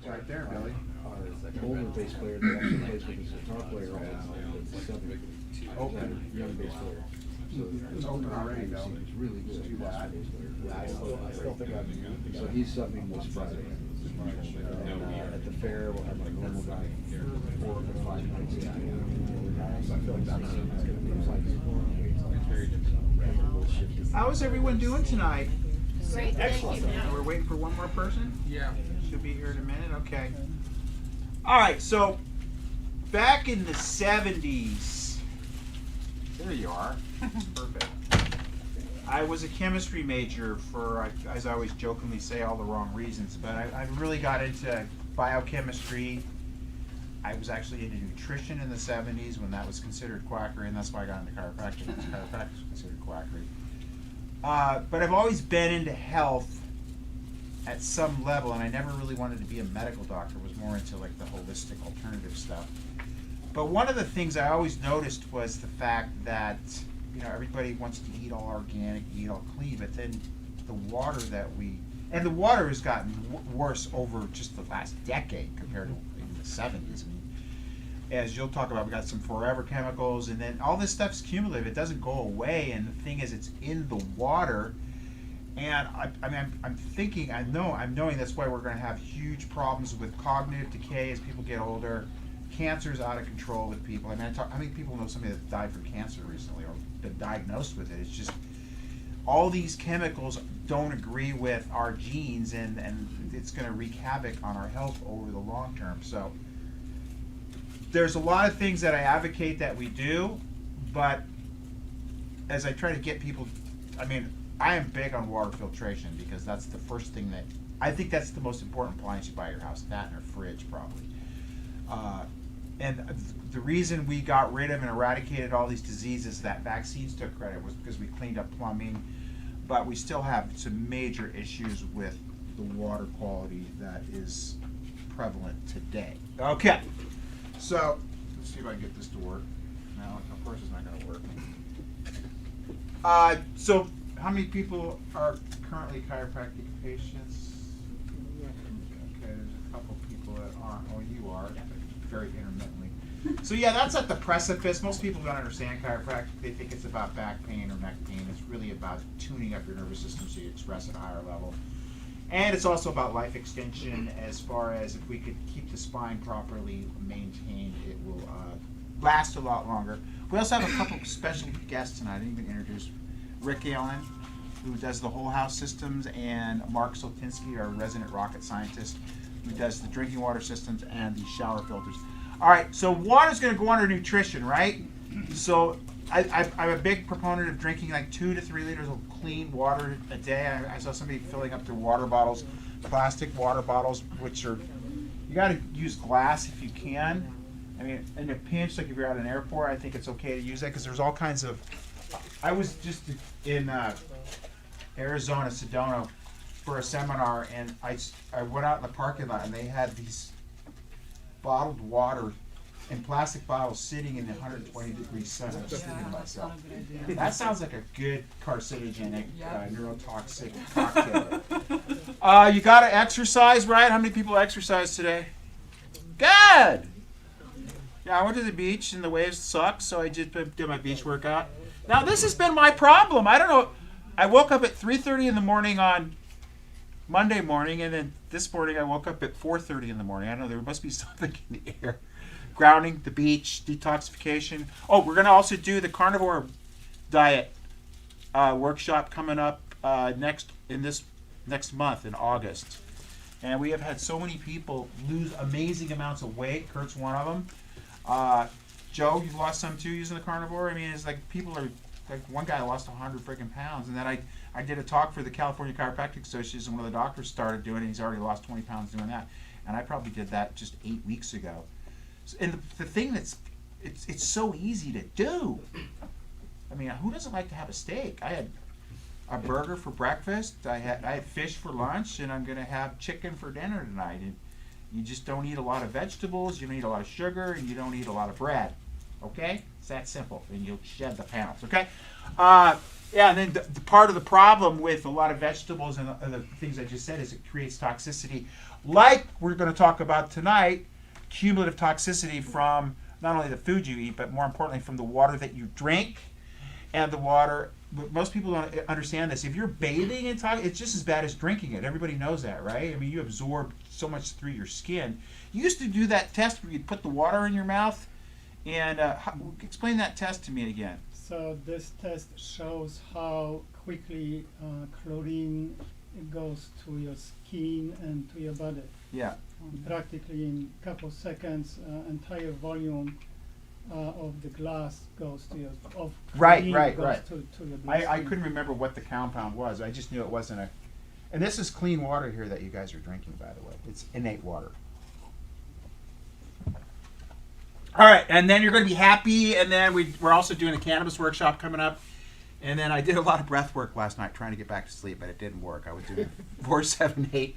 Right there, Billy. Our older bass player that actually plays with his guitar player all now, it's Open. young bass player. So It's open already, though. he's really good. Do that. Yeah, I still think I'm. So he's subbing this Friday. And at the fair, we'll have my normal guy 4 or 5 nights. Yeah, so I feel like that's gonna be like. How's everyone doing tonight? Great, thank you. We're waiting for one more person? Yeah. Should be here in a minute, okay. Alright, so back in the 70s, there you are, perfect. I was a chemistry major for, as I always jokingly say, all the wrong reasons, but I really got into biochemistry. I was actually into nutrition in the 70s when that was considered quackery, and that's why I got into chiropractic, because chiropractic was considered quackery. But I've always been into health at some level, and I never really wanted to be a medical doctor. I was more into like the holistic alternative stuff. But one of the things I always noticed was the fact that, you know, everybody wants to eat all organic, eat all clean, but then the water and the water has gotten worse over just the last decade compared to in the 70s. I mean, as you'll talk about, we got some forever chemicals, and then all this stuff's cumulative. It doesn't go away, and the thing is, it's in the water. And I'm thinking, I'm knowing that's why we're going to have huge problems with cognitive decay as people get older. Cancer's out of control with people. I mean, how many people know somebody that died from cancer recently or been diagnosed with it? It's just all these chemicals don't agree with our genes, and it's going to wreak havoc on our health over the long term. So there's a lot of things that I advocate that we do, but as I try to get people, I mean, I am big on water filtration because that's the first thing that, I think that's the most important appliance you buy at your house, that and a fridge probably. And the reason we got rid of and eradicated all these diseases that vaccines took credit was because we cleaned up plumbing, but we still have some major issues with the water quality that is prevalent today. Okay. So, let's see if I can get this to work. No, of course it's not going to work. So, how many people are currently chiropractic patients? Okay, there's a couple people that aren't. Oh, you are, but very intermittently. So yeah, that's at the precipice. Most people don't understand chiropractic. They think it's about back pain or neck pain. It's really about tuning up your nervous system so you express at a higher level. And it's also about life extension, as far as if we could keep the spine properly maintained, it will last a lot longer. We also have a couple of special guests tonight. I didn't even introduce Rick Allen, who does the whole house systems, and Mark Soltinsky, our resident rocket scientist, who does the drinking water systems and the shower filters. All right, so water's going to go under nutrition, right? So I'm a big proponent of drinking like 2 to 3 liters of clean water a day. I saw somebody filling up their water bottles, plastic water bottles, which are, you got to use glass if you can. I mean, in a pinch, like if you're at an airport, I think it's okay to use that because there's all kinds of. I was just in Arizona, Sedona, for a seminar, and I went out in the parking lot, and they had these bottled water in plastic bottles sitting in the 120-degree sun. I was just thinking to myself, that sounds like a good carcinogenic, neurotoxic cocktail. You got to exercise, right? How many people exercise today? Good! Yeah, I went to the beach, and the waves suck, so I just did my beach workout. Now, this has been my problem. I don't know. I woke up at 3:30 in the morning on Monday morning, and then this morning I woke up at 4:30 in the morning. I don't know. There must be something in the air. Grounding, the beach, detoxification. Oh, we're going to also do the carnivore diet workshop coming up next month in August. And we have had so many people lose amazing amounts of weight. Kurt's one of them. Joe, you've lost some too using the carnivore. I mean, it's like people are, like one guy lost 100 freaking pounds. And then I did a talk for the California Chiropractic Association. One of the doctors started doing it. He's already lost 20 pounds doing that. And I probably did that just 8 weeks ago. And the thing it's so easy to do. I mean, who doesn't like to have a steak? I had a burger for breakfast. I had fish for lunch, and I'm going to have chicken for dinner tonight. And you just don't eat a lot of vegetables, you don't eat a lot of sugar, and you don't eat a lot of bread. Okay? It's that simple. And you'll shed the pounds. Okay? Yeah, and then the part of the problem with a lot of vegetables and the things I just said is it creates toxicity, like we're going to talk about tonight, cumulative toxicity from not only the food you eat, but more importantly from the water that you drink and the water. Most people don't understand this. If you're bathing in toxin, it's just as bad as drinking it. Everybody knows that, right? I mean, you absorb so much through your skin. You used to do that test where you'd put the water in your mouth, and explain that test to me again. So this test shows how quickly chlorine goes to your skin and to your body. Yeah. Practically in a couple seconds, entire volume of the glass goes to your Right. to your bloodstream. I couldn't remember what the compound was. I just knew it wasn't a. And this is clean water here that you guys are drinking, by the way. It's innate water. All right, and then you're going to be happy, and then we're also doing a cannabis workshop coming up. And then I did a lot of breath work last night trying to get back to sleep, but it didn't work. I was doing 4, 7, 8,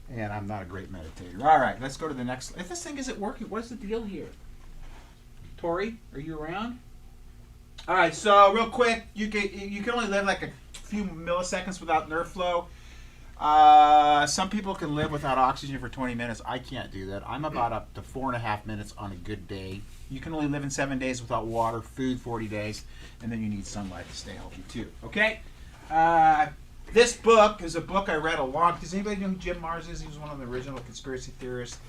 and I'm not a great meditator. All right, let's go to the next. If this thing isn't working, what's the deal here? Tori, are you around? All right, so real quick, you can only live like a few milliseconds without nerve flow. Some people can live without oxygen for 20 minutes. I can't do that. I'm about up to 4.5 minutes on a good day. You can only live in 7 days without water, food 40 days, and then you need sunlight to stay healthy too. Okay? This book is a book I read a long. Does anybody know who Jim Mars is? He was one of the original conspiracy theorists.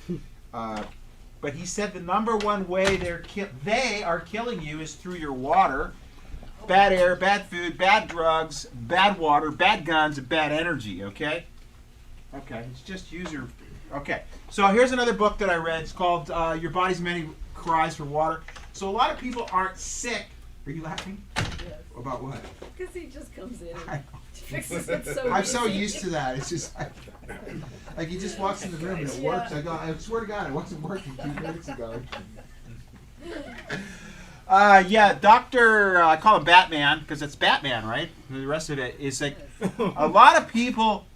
But he said the number one way they are killing you is through your water. Bad air, bad food, bad drugs, bad water, bad guns, and bad energy, okay? Okay, it's just user. Okay, so here's another book that I read. It's called Your Body's Many Cries for Water. So a lot of people aren't sick. Are you laughing? Yes. About what? Because he just comes in I- and fixes it so I'm easy. so used to that. It's just like he just walks in the room and it works. I swear to God, it wasn't working 2 minutes ago. Yeah, Doctor, I call him Batman because it's Batman, right? The rest of it is like a lot of people,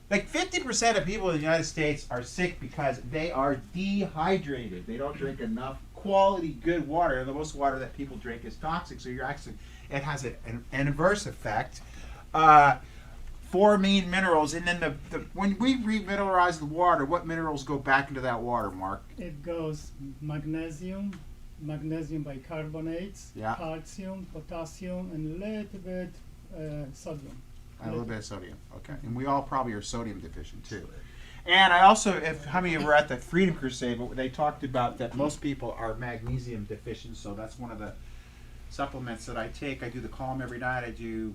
like 50% of people in the United States are sick because they are dehydrated. They don't drink enough quality, good water. And the most water that people drink is toxic. So it has an adverse effect. 4 main minerals, and then when we remineralize the water, what minerals go back into that water, Mark? It goes magnesium bicarbonates, Yeah. calcium, potassium, and a little bit sodium. A little bit of sodium. Okay. And we all probably are sodium deficient too. And I also, how many of you were at the Freedom Crusade, but they talked about that most people are magnesium deficient, so that's one of the supplements that I take. I do the Calm every night. I do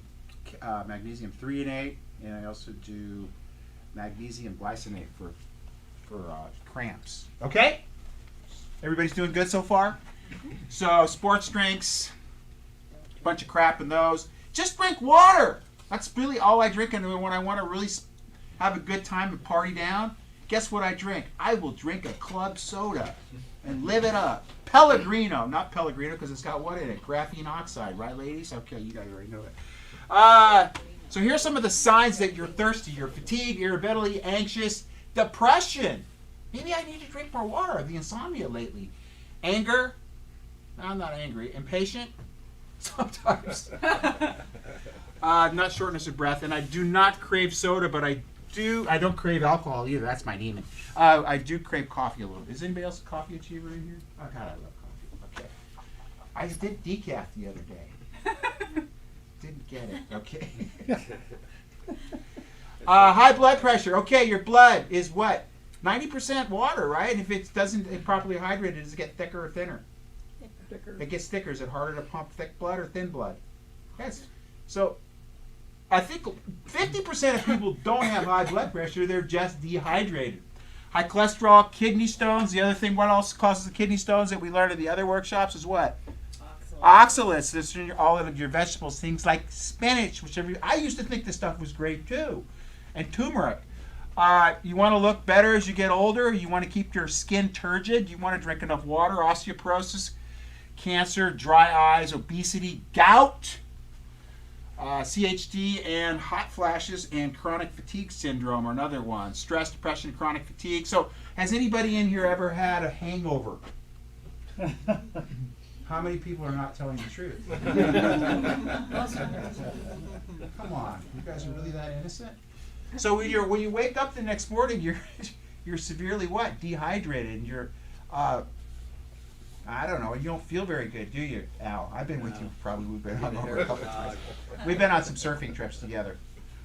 magnesium 3 and 8, and I also do magnesium glycinate for cramps. Okay? Everybody's doing good so far? So sports drinks, bunch of crap in those. Just drink water. That's really all I drink. And when I want to really have a good time and party down, guess what I drink? I will drink a club soda and live it up. Pellegrino, not Pellegrino because it's got what in it? Graphene oxide, right, ladies? Okay, you guys already know it. So here's some of the signs that you're thirsty. You're fatigued, irritability, anxious, depression. Maybe I need to drink more water. The insomnia lately. Anger. I'm not angry. Impatient. Sometimes. Not shortness of breath. And I do not crave soda, but I don't crave alcohol either. That's my demon. I do crave coffee a little. Is anybody else a coffee achiever in here? Oh, God, I love coffee. Okay. I did decaf the other day. Didn't get it. Okay. High blood pressure. Okay, your blood is what? 90% water, right? If it doesn't get properly hydrated, does it get thicker or thinner? Thicker. It gets thicker. Is it harder to pump thick blood or thin blood? Yes. So I think 50% of people don't have high blood pressure. They're just dehydrated. High cholesterol, kidney stones. The other thing, what else causes the kidney stones that we learned at the other workshops is what? Oxalates. This is all of your vegetables, things like spinach, I used to think this stuff was great too, and turmeric. You want to look better as you get older. You want to keep your skin turgid. You want to drink enough water. Osteoporosis, cancer, dry eyes, obesity, gout, CHD, and hot flashes, and chronic fatigue syndrome are another one. Stress, depression, chronic fatigue. So has anybody in here ever had a hangover? How many people are not telling the truth? Come on, you guys are really that innocent? So when you wake up the next morning, you're severely what? Dehydrated, and you're I don't know, you don't feel very good, do you, Al? I've been with you probably. We've been on over a couple times. We've been on some surfing trips together.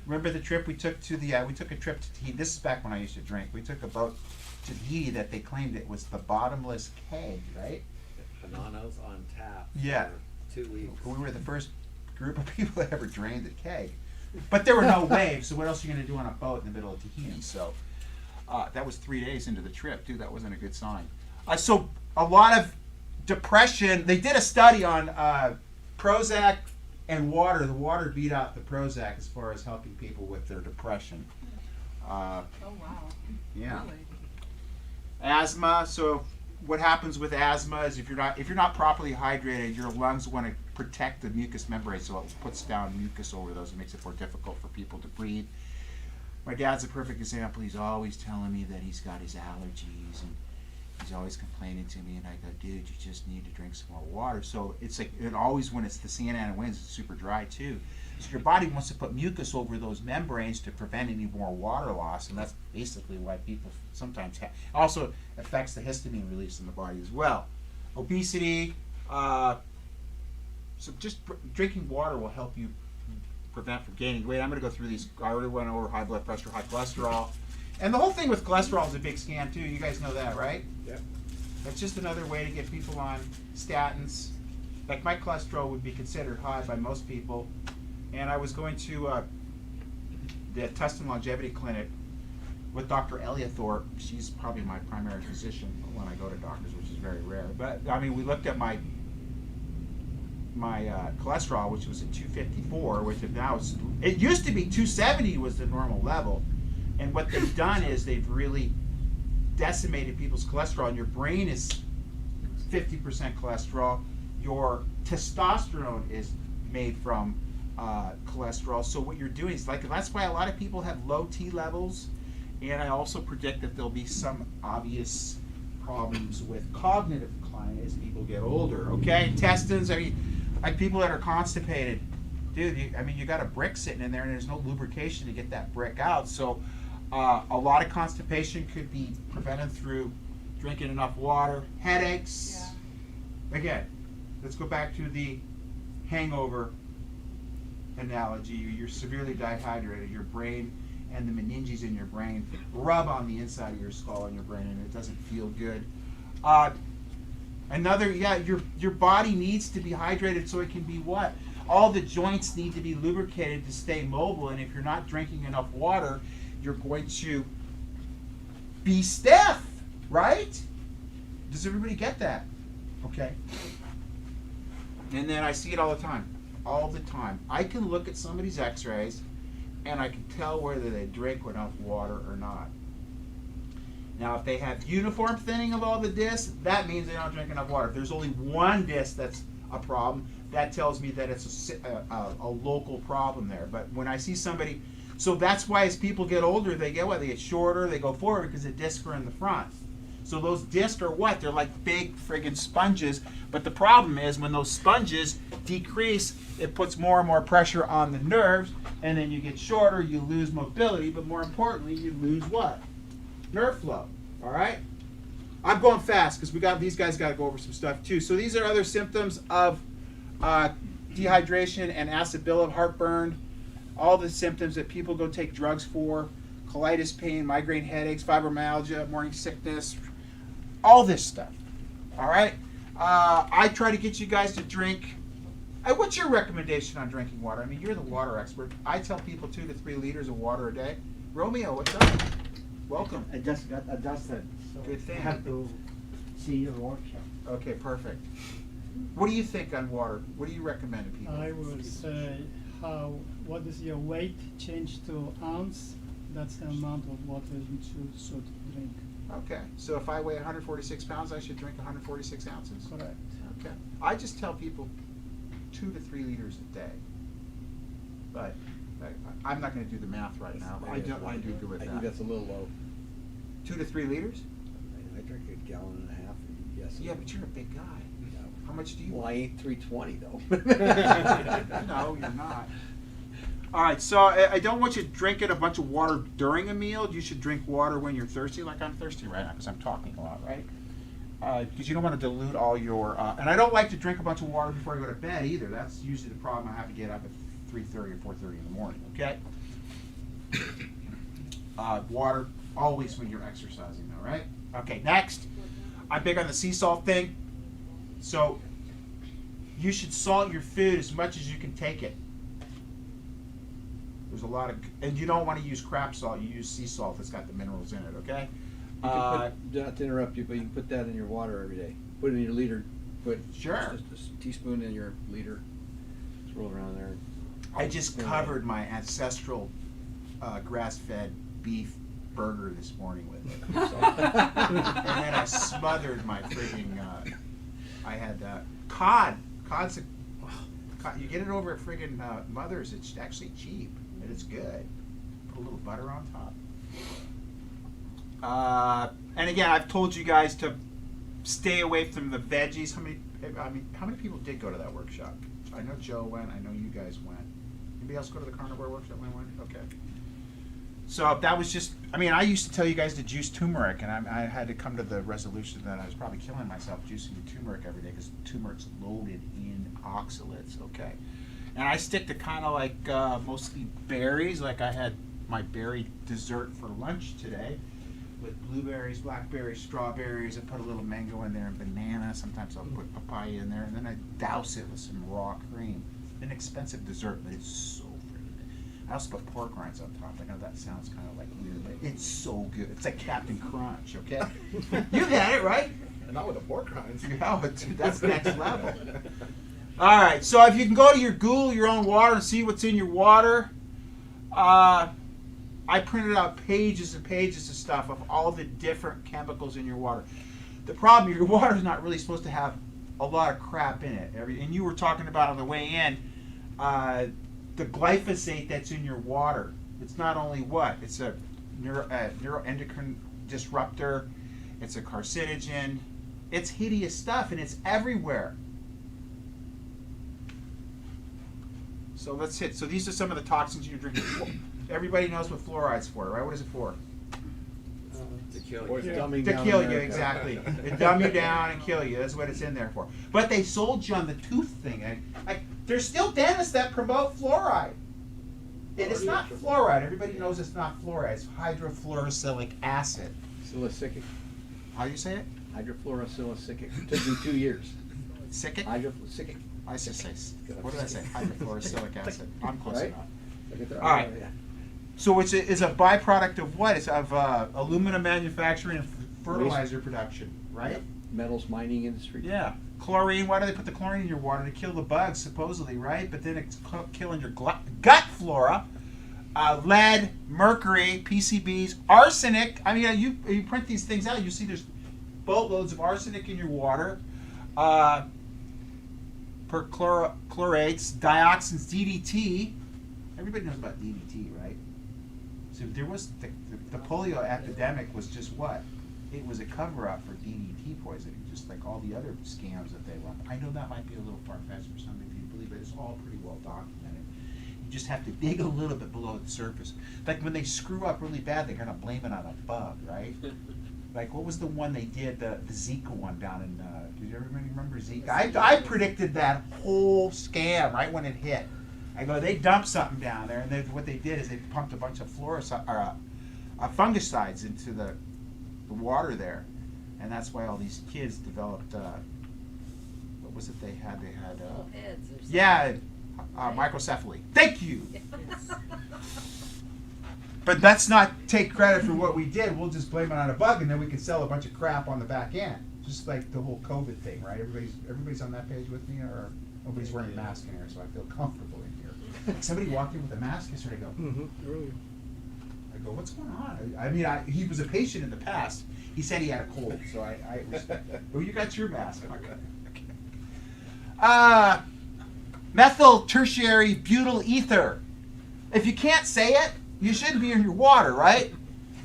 Remember the trip we took to we took a trip to Tahiti. This is back when I used to drink. We took a boat to Tahiti that they claimed it was the bottomless keg, right? Bananas on tap. Yeah. For 2 weeks. We were the first group of people that ever drained a keg. But there were no waves, so what else are you going to do on a boat in the middle of Tahiti? So that was 3 days into the trip, dude. That wasn't a good sign. So a lot of depression. They did a study on Prozac and water. The water beat out the Prozac as far as helping people with their depression. Oh, wow. Yeah. Really? Asthma. So what happens with asthma is if you're not properly hydrated, your lungs want to protect the mucous membrane, so it puts down mucus over those. It makes it more difficult for people to breathe. My dad's a perfect example. He's always telling me that he's got his allergies, and he's always complaining to me, and I go, dude, you just need to drink some more water. So it's like, it always, when it's the Santa Ana winds, it's super dry too. So your body wants to put mucus over those membranes to prevent any more water loss, and that's basically why people sometimes have. Also affects the histamine release in the body as well. Obesity. So just drinking water will help you prevent from gaining weight. I'm going to go through these. I already went over high blood pressure, high cholesterol. And the whole thing with cholesterol is a big scam too. You guys know that, right? Yep. That's just another way to get people on statins. Like my cholesterol would be considered high by most people. And I was going to the Tustin Longevity Clinic with Dr. Elia Thorpe. She's probably my primary physician when I go to doctors, which is very rare. But I mean, we looked at my cholesterol, which was at 254, which now it used to be 270 was the normal level. And what they've done is they've really decimated people's cholesterol. And your brain is 50% cholesterol. Your testosterone is made from cholesterol. So what you're doing is that's why a lot of people have low T levels. And I also predict that there'll be some obvious problems with cognitive decline as people get older. Okay, intestines. I mean, like people that are constipated, dude. You got a brick sitting in there, and there's no lubrication to get that brick out. So a lot of constipation could be prevented through drinking enough water. Headaches. Yeah. Again, let's go back to the hangover analogy. You're severely dehydrated. Your brain and the meninges in your brain rub on the inside of your skull and your brain, and it doesn't feel good. Your body needs to be hydrated so it can be what? All the joints need to be lubricated to stay mobile, and if you're not drinking enough water, you're going to be stiff, right? Does everybody get that? Okay. And then I see it all the time. All the time. I can look at somebody's x-rays and I can tell whether they drink enough water or not. Now, if they have uniform thinning of all the discs, that means they don't drink enough water. If there's only one disc that's a problem, that tells me that it's a local problem there. But when I see somebody, so that's why as people get older, they get shorter, they go forward because the discs are in the front. So those discs are what? They're like big friggin' sponges. But the problem is when those sponges decrease, it puts more and more pressure on the nerves, and then you get shorter, you lose mobility, but more importantly, you lose what? Nerve flow. All right? I'm going fast because these guys got to go over some stuff too. So these are other symptoms of dehydration and acid buildup, heartburn, all the symptoms that people go take drugs for, colitis, pain, migraine headaches, fibromyalgia, morning sickness, all this stuff. All right? I try to get you guys to drink. What's your recommendation on drinking water? I mean, you're the water expert. I tell people 2 to 3 liters of water a day. Romeo, what's up? Welcome. I just got adjusted, so Good thing. I have to see your workshop. Okay, perfect. What do you think on water? What do you recommend to people? I will say what is your weight change to ounce? That's the amount of water you should drink. Okay, so if I weigh 146 pounds, I should drink 146 ounces? Correct. Okay. I just tell people 2 to 3 liters a day. But I'm not going to do the math right now. I don't want to do good with I that. think that's a little low. 2 to 3 liters? I drink a gallon and a half. Yeah, yes. Yeah, but you're a big guy. How much do you Well, I weigh? ain't 320 though. No, you're not. All right, so I don't want you drinking a bunch of water during a meal. You should drink water when you're thirsty, like I'm thirsty right now because I'm talking a lot, right? Because you don't want to dilute all your. And I don't like to drink a bunch of water before I go to bed either. That's usually the problem. I have to get up at 3:30 or 4:30 in the morning. Okay. Water always when you're exercising, though, right? Okay. Next, I'm big on the sea salt thing. So you should salt your food as much as you can take it. There's a lot of, and you don't want to use crap salt. You use sea salt that's got the minerals in it. Okay. You can put, not to interrupt you, but you can put that in your water every day. Put it in your liter. Put Sure. just a teaspoon in your liter. Just roll around there. I just covered my ancestral grass-fed beef burger this morning with it. And then I smothered my frigging, I had cod. Cod's cod, you get it over at friggin' Mother's, it's actually cheap, and it's good. Put a little butter on top. And again, I've told you guys to stay away from the veggies. How many people did go to that workshop? I know Joe went, I know you guys went. Anybody else go to the carnivore workshop when I went? Okay. So that was just, I used to tell you guys to juice turmeric, and I had to come to the resolution that I was probably killing myself juicing the turmeric every day because turmeric's loaded in oxalates, okay? And I stick to kind of like mostly berries, like I had my berry dessert for lunch today with blueberries, blackberries, strawberries. I put a little mango in there and banana. Sometimes I'll put papaya in there, and then I douse it with some raw cream. An expensive dessert, but it's so freaking good. I also put pork rinds on top. I know that sounds kind of like weird, but it's so good. It's like Captain Crunch, okay? You had it, right? Not with the pork rinds. Yeah, but that's next level. All right, so if you can go to your Google your own water and see what's in your water, I printed out pages and pages of stuff of all the different chemicals in your water. The problem, your water is not really supposed to have a lot of crap in it. And you were talking about on the way in, the glyphosate that's in your water. It's not only what? It's a neuroendocrine disruptor. It's a carcinogen. It's hideous stuff, and it's everywhere. So let's hit. So these are some of the toxins you're drinking. Everybody knows what fluoride's for, right? What is it for? To kill Or you. it's dumbing To down kill you, America. exactly. To dumb you down and kill you. That's what it's in there for. But they sold you on the tooth thing. Like, there's still dentists that promote fluoride. And it's not fluoride. Everybody knows it's not fluoride. It's hydrofluorosilicic acid. Silicic. How do you say it? Hydrofluorosilicic. Took me 2 years. Silic? Hydrofluorosilicic. I should say. What did I say? Hydrofluorosilicic acid. I'm close Right? enough. Look at that. All right. Yeah. So it's a byproduct of what? It's of aluminum manufacturing and fertilizer production, right? Metals mining industry. Yeah. Chlorine. Why do they put the chlorine in your water? To kill the bugs, supposedly, right? But then it's killing your gut flora. Lead, mercury, PCBs, arsenic. You print these things out, you see there's boatloads of arsenic in your water. Perchlorates, dioxins, DDT. Everybody knows about DDT, right? So there was the polio epidemic was just what? It was a cover-up for DDT poisoning, just like all the other scams that they run. I know that might be a little far-fetched for some of you to believe, but it's all pretty well documented. You just have to dig a little bit below the surface. Like when they screw up really bad, they're gonna blame it on a bug, right? Like what was the one they did, the Zika one down in? Did everybody remember Zika? I predicted that whole scam right when it hit. I go, they dumped something down there, and what they did is they pumped a bunch of fungicides into the water there, and that's why all these kids developed. What was it they had? They had. Heads or something. Yeah, microcephaly. Thank you. But let's not take credit for what we did. We'll just blame it on a bug, and then we can sell a bunch of crap on the back end. Just like the whole COVID thing, right? Everybody's on that page with me, or nobody's wearing a mask in here, so I feel comfortable in here. Somebody walked in with a mask yesterday. I go, I go, what's going on? He was a patient in the past. He said he had a cold, so I well, you got your mask. Okay. Methyl tertiary butyl ether. If you can't say it, you shouldn't be in your water, right?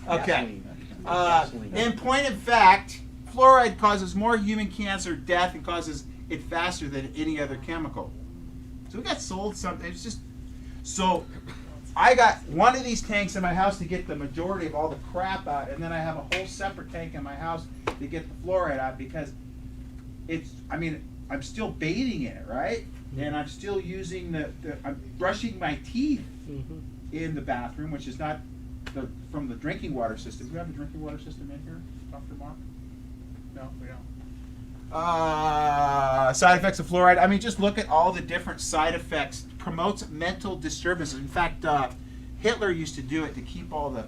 Okay. Gasoline. In point of fact, fluoride causes more human cancer death and causes it faster than any other chemical. So we got sold something. It's just so. I got one of these tanks in my house to get the majority of all the crap out, and then I have a whole separate tank in my house to get the fluoride out because it's. I mean, I'm still bathing in it, right? And I'm still using I'm brushing my teeth in the bathroom, which is not from the drinking water system. Do you have a drinking water system in here, Dr. Mark? No, we don't. Side effects of fluoride. I mean, just look at all the different side effects. Promotes mental disturbances. In fact, Hitler used to do it to keep all the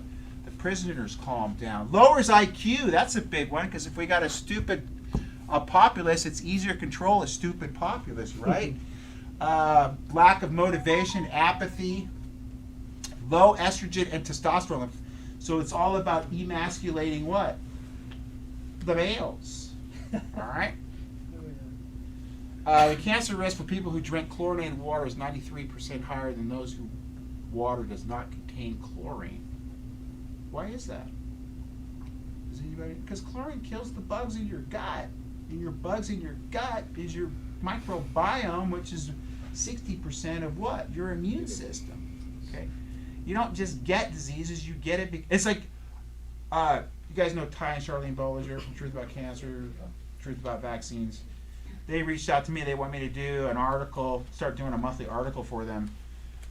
prisoners calmed down. Lowers IQ. That's a big one because if we got a populace, it's easier to control a stupid populace, right? Lack of motivation, apathy, low estrogen and testosterone. So it's all about emasculating what? The males. All right. The cancer risk for people who drink chlorinated water is 93% higher than those who water does not contain chlorine. Why is that? Does anybody? Because chlorine kills the bugs in your gut, and your bugs in your gut is your microbiome, which is 60% of what? Your immune system. Okay. You don't just get diseases; you get it. It's like you guys know Ty and Charlene Bollinger from Truth About Cancer, Truth About Vaccines. They reached out to me. They want me to do an article, start doing a monthly article for them.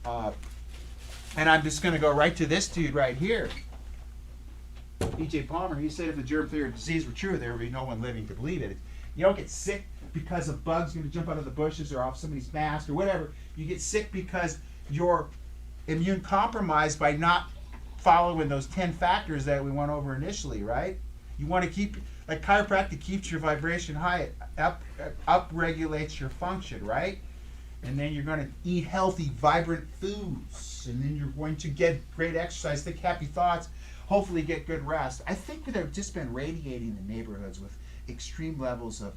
And I'm just going to go right to this dude right here. E.J. Palmer, he said if the germ theory of disease were true, there would be no one living to believe it. You don't get sick because a bug's going to jump out of the bushes or off somebody's mask or whatever. You get sick because you're immune compromised by not following those 10 factors that we went over initially, right? You want to keep, like chiropractic keeps your vibration high, up regulates your function, right? And then you're going to eat healthy, vibrant foods, and then you're going to get great exercise, think happy thoughts, hopefully get good rest. I think that I've just been radiating the neighborhoods with extreme levels of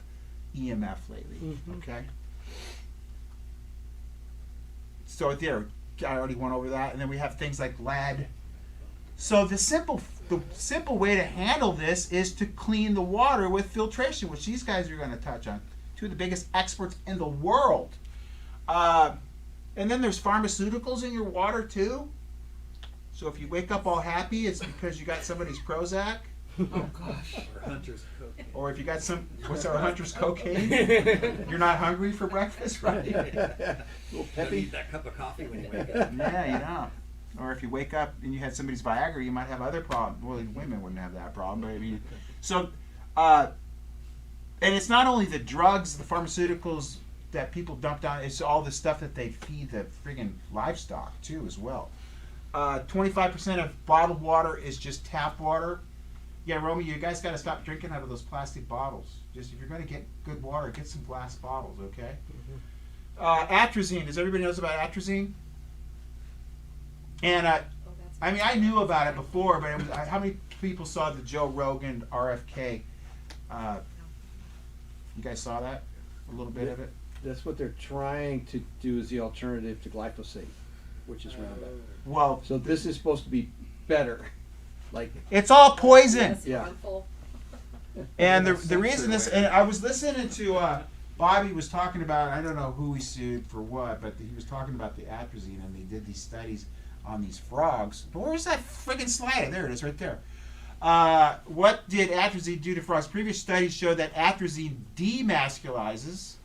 EMF lately, okay? So there, I already went over that, and then we have things like lead. So the simple way to handle this is to clean the water with filtration, which these guys are going to touch on. Two of the biggest experts in the world. And then there's pharmaceuticals in your water too. So if you wake up all happy, it's because you got somebody's Prozac. Oh gosh. Or Hunter's cocaine. Or if you got what's our Hunter's cocaine? You're not hungry for breakfast, right? Little peppy. Eat that cup of coffee when you wake up. Yeah, you know. Or if you wake up and you had somebody's Viagra, you might have other problems. Well, women wouldn't have that problem, but I mean, so, and it's not only the drugs, the pharmaceuticals that people dump down, it's all the stuff that they feed the friggin' livestock too as well. 25% of bottled water is just tap water. Yeah, Romy, you guys got to stop drinking out of those plastic bottles. Just if you're going to get good water, get some glass bottles, okay? Atrazine. Does everybody knows about atrazine? And I mean, I knew about it before, but it was, how many people saw the Joe Rogan RFK? You guys saw that? A little bit of it? That's what they're trying to do as the alternative to glyphosate, which is Roundup. Well, So this is supposed to be better. Like, it's all poison. Yes, Yeah. harmful. And the reason this, and I was listening to Bobby was talking about, I don't know who he sued for what, but he was talking about the atrazine, and they did these studies on these frogs. But where's that friggin' slide? There it is, right there. What did atrazine do to frogs? Previous studies show that atrazine demasculizes,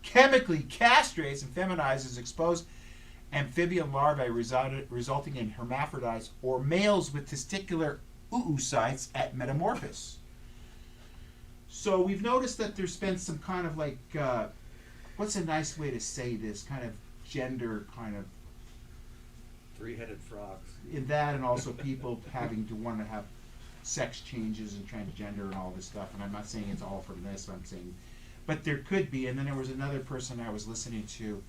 chemically castrates, and feminizes exposed amphibian larvae, resulting in hermaphrodites or males with testicular oocytes at metamorphosis. So we've noticed that there's been some kind of like, what's a nice way to say this, kind of gender kind of, Three-headed frogs. in that, and also people having to want to have sex changes and transgender and all this stuff. And I'm not saying it's all from this, I'm saying, but there could be. And then there was another person I was listening to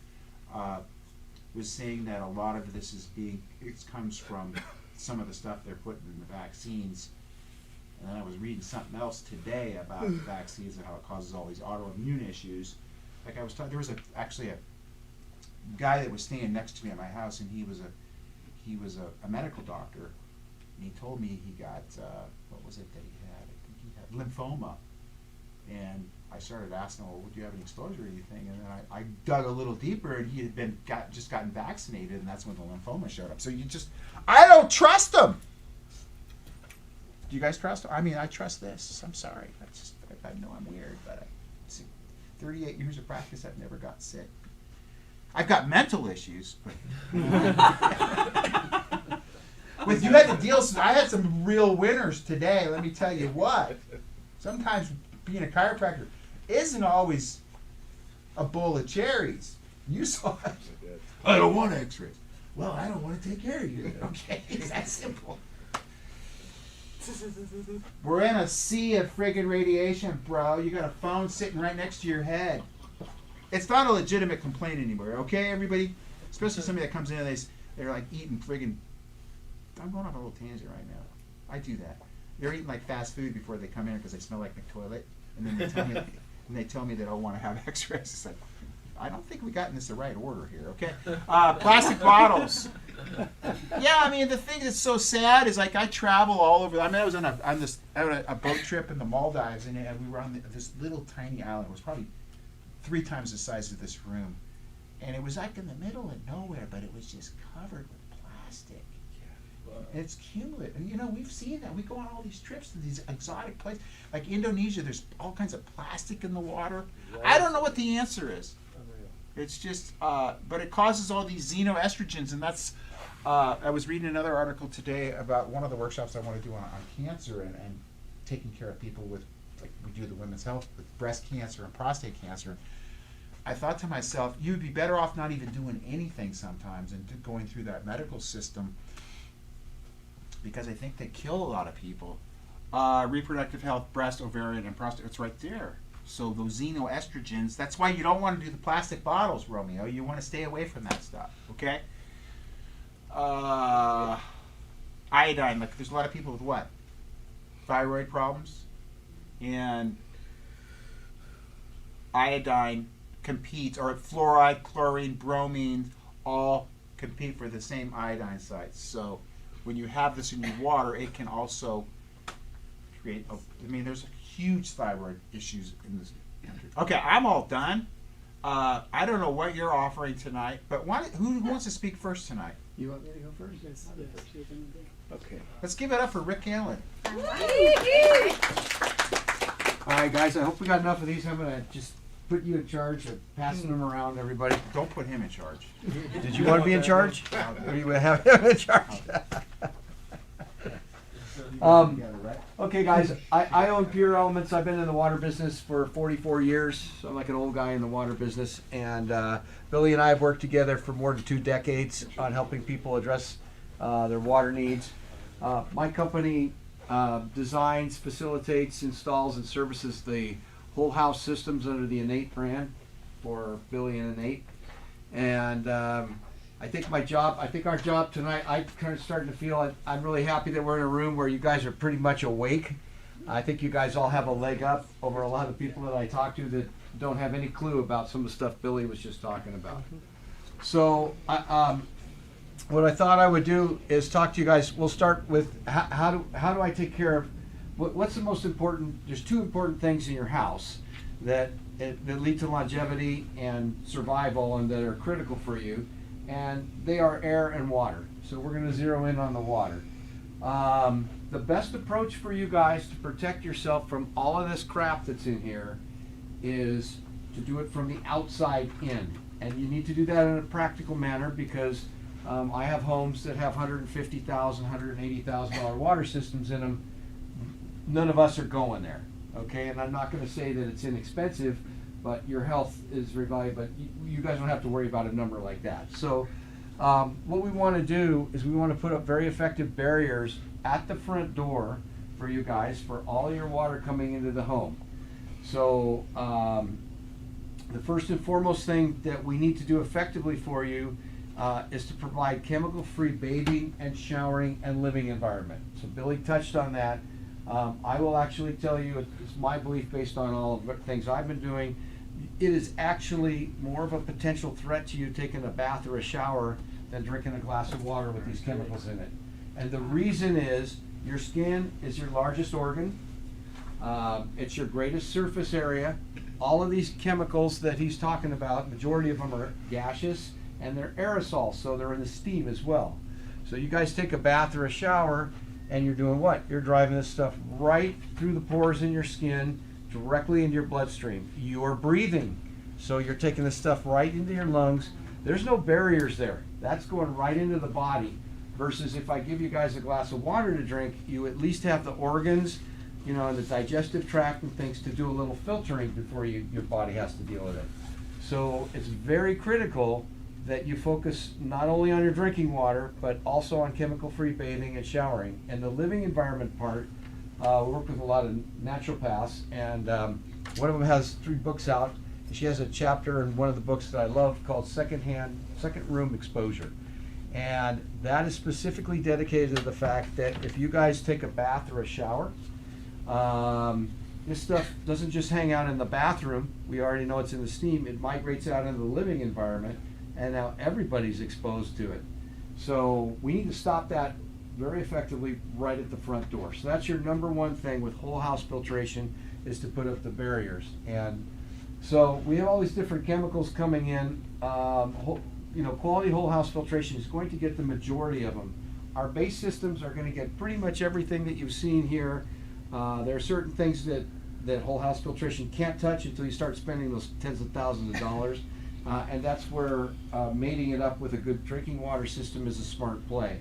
was saying that a lot of this is it comes from some of the stuff they're putting in the vaccines. And then I was reading something else today about the vaccines and how it causes all these autoimmune issues. Like I was talking, there was actually a guy that was staying next to me at my house, and he was a medical doctor, and he told me he got what was it that he had? I think he had lymphoma, started asking, well, would you have any exposure or anything? And then I dug a little deeper, and he had just gotten vaccinated, and that's when the lymphoma showed up. So I don't trust him. Do you guys trust him? I mean, I trust this. I'm sorry. I know I'm weird, but 38 years of practice, I've never got sick. I've got mental issues, but with you had to deal. I had some real winners today. Let me tell you what. Sometimes being a chiropractor isn't always a bowl of cherries. You saw it. I don't want X-rays. Well, I don't want to take care of you. Okay, it's that simple. We're in a sea of friggin' radiation, bro. You got a phone sitting right next to your head. It's not a legitimate complaint anymore, okay, everybody? Especially somebody that comes in and they're like eating friggin'. I'm going off a little tangent right now. I do that. They're eating like fast food before they come in because they smell like the toilet, and then they tell me they don't want to have X-rays. It's like, I don't think we got in this the right order here, okay? Plastic bottles. Yeah, I mean, the thing that's so sad is like I travel all over. I mean, I was on a boat trip in the Maldives, and we were on this little tiny island. It was probably 3 times the size of this room, and it was like in the middle of nowhere, but it was just covered with plastic. And it's cumulative, and we've seen that. We go on all these trips to these exotic places, like Indonesia. There's all kinds of plastic in the water. I don't know what the answer is. It's just, but it causes all these xenoestrogens, and that's. I was reading another article today about one of the workshops I want to do on cancer and taking care of people with, like we do the women's health, with breast cancer and prostate cancer. I thought to myself, you'd be better off not even doing anything sometimes and going through that medical system, because I think they kill a lot of people. Reproductive health, breast, ovarian, and prostate, it's right there. So those xenoestrogens, that's why you don't want to do the plastic bottles, Romeo. You want to stay away from that stuff, okay? Iodine, like there's a lot of people with what? Thyroid problems. And iodine competes, or fluoride, chlorine, bromine, all compete for the same iodine sites. So when you have this in your water, it can also create, there's huge thyroid issues in this country. Okay, I'm all done. I don't know what you're offering tonight, but who wants to speak first tonight? You want me to go first? Yes, you can do. Okay. Let's give it up for Rick Allen. All right, guys. I hope we got enough of these. I'm gonna just put you in charge of passing them around, everybody. Don't put him in charge. Did you want to be in charge? Or you would have him in charge? Okay, guys. I own Pure Elements. I've been in the water business for 44 years, so I'm like an old guy in the water business. And Billy and I have worked together for more than 2 decades on helping people address their water needs. My company designs, facilitates, installs, and services the whole house systems under the Innate brand for Billy and Innate. And I think our job tonight, I'm kind of starting to feel I'm really happy that we're in a room where you guys are pretty much awake. I think you guys all have a leg up over a lot of people that I talk to that don't have any clue about some of the stuff Billy was just talking about. So what I thought I would do is talk to you guys. We'll start with how do I take care of, what's the most important, there's 2 important things in your house that lead to longevity and survival and that are critical for you. And they are air and water. So we're going to zero in on the water. The best approach for you guys to protect yourself from all of this crap that's in here is to do it from the outside in. And you need to do that in a practical manner because I have homes that have $150,000, $180,000 water systems in them. None of us are going there, okay? And I'm not going to say that it's inexpensive, but your health is very valuable, but you guys don't have to worry about a number like that. So what we want to do is we want to put up very effective barriers at the front door for you guys for all your water coming into the home. So the first and foremost thing that we need to do effectively for you is to provide chemical-free bathing and showering and living environment. So Billy touched on that. I will actually tell you, it's my belief based on all of the things I've been doing, it is actually more of a potential threat to you taking a bath or a shower than drinking a glass of water with these chemicals in it. And the reason is your skin is your largest organ. It's your greatest surface area. all of these chemicals that he's talking about, majority of them are gaseous and they're aerosols, so they're in the steam as well. So you guys take a bath or a shower and you're doing what? You're driving this stuff right through the pores in your skin, directly into your bloodstream. You're breathing, so you're taking this stuff right into your lungs. There's no barriers there. That's going right into the body. Versus if I give you guys a glass of water to drink, you at least have the organs, you know, and the digestive tract and things to do a little filtering before your body has to deal with it. So it's very critical that you focus not only on your drinking water, but also on chemical-free bathing and showering. And the living environment part, we work with a lot of naturopaths, and one of them has 3 books out. She has a chapter in one of the books that I love called Second Room Exposure. And that is specifically dedicated to the fact that if you guys take a bath or a shower, this stuff doesn't just hang out in the bathroom. We already know it's in the steam. It migrates out into the living environment, and now everybody's exposed to it. So we need to stop that very effectively right at the front door. So that's your number one thing with whole house filtration, is to put up the barriers. And so we have all these different chemicals coming in. You know, quality whole house filtration is going to get the majority of them. Our base systems are going to get pretty much everything that you've seen here. There are certain things that whole house filtration can't touch until you start spending those tens of thousands of dollars. And that's where mating it up with a good drinking water system is a smart play.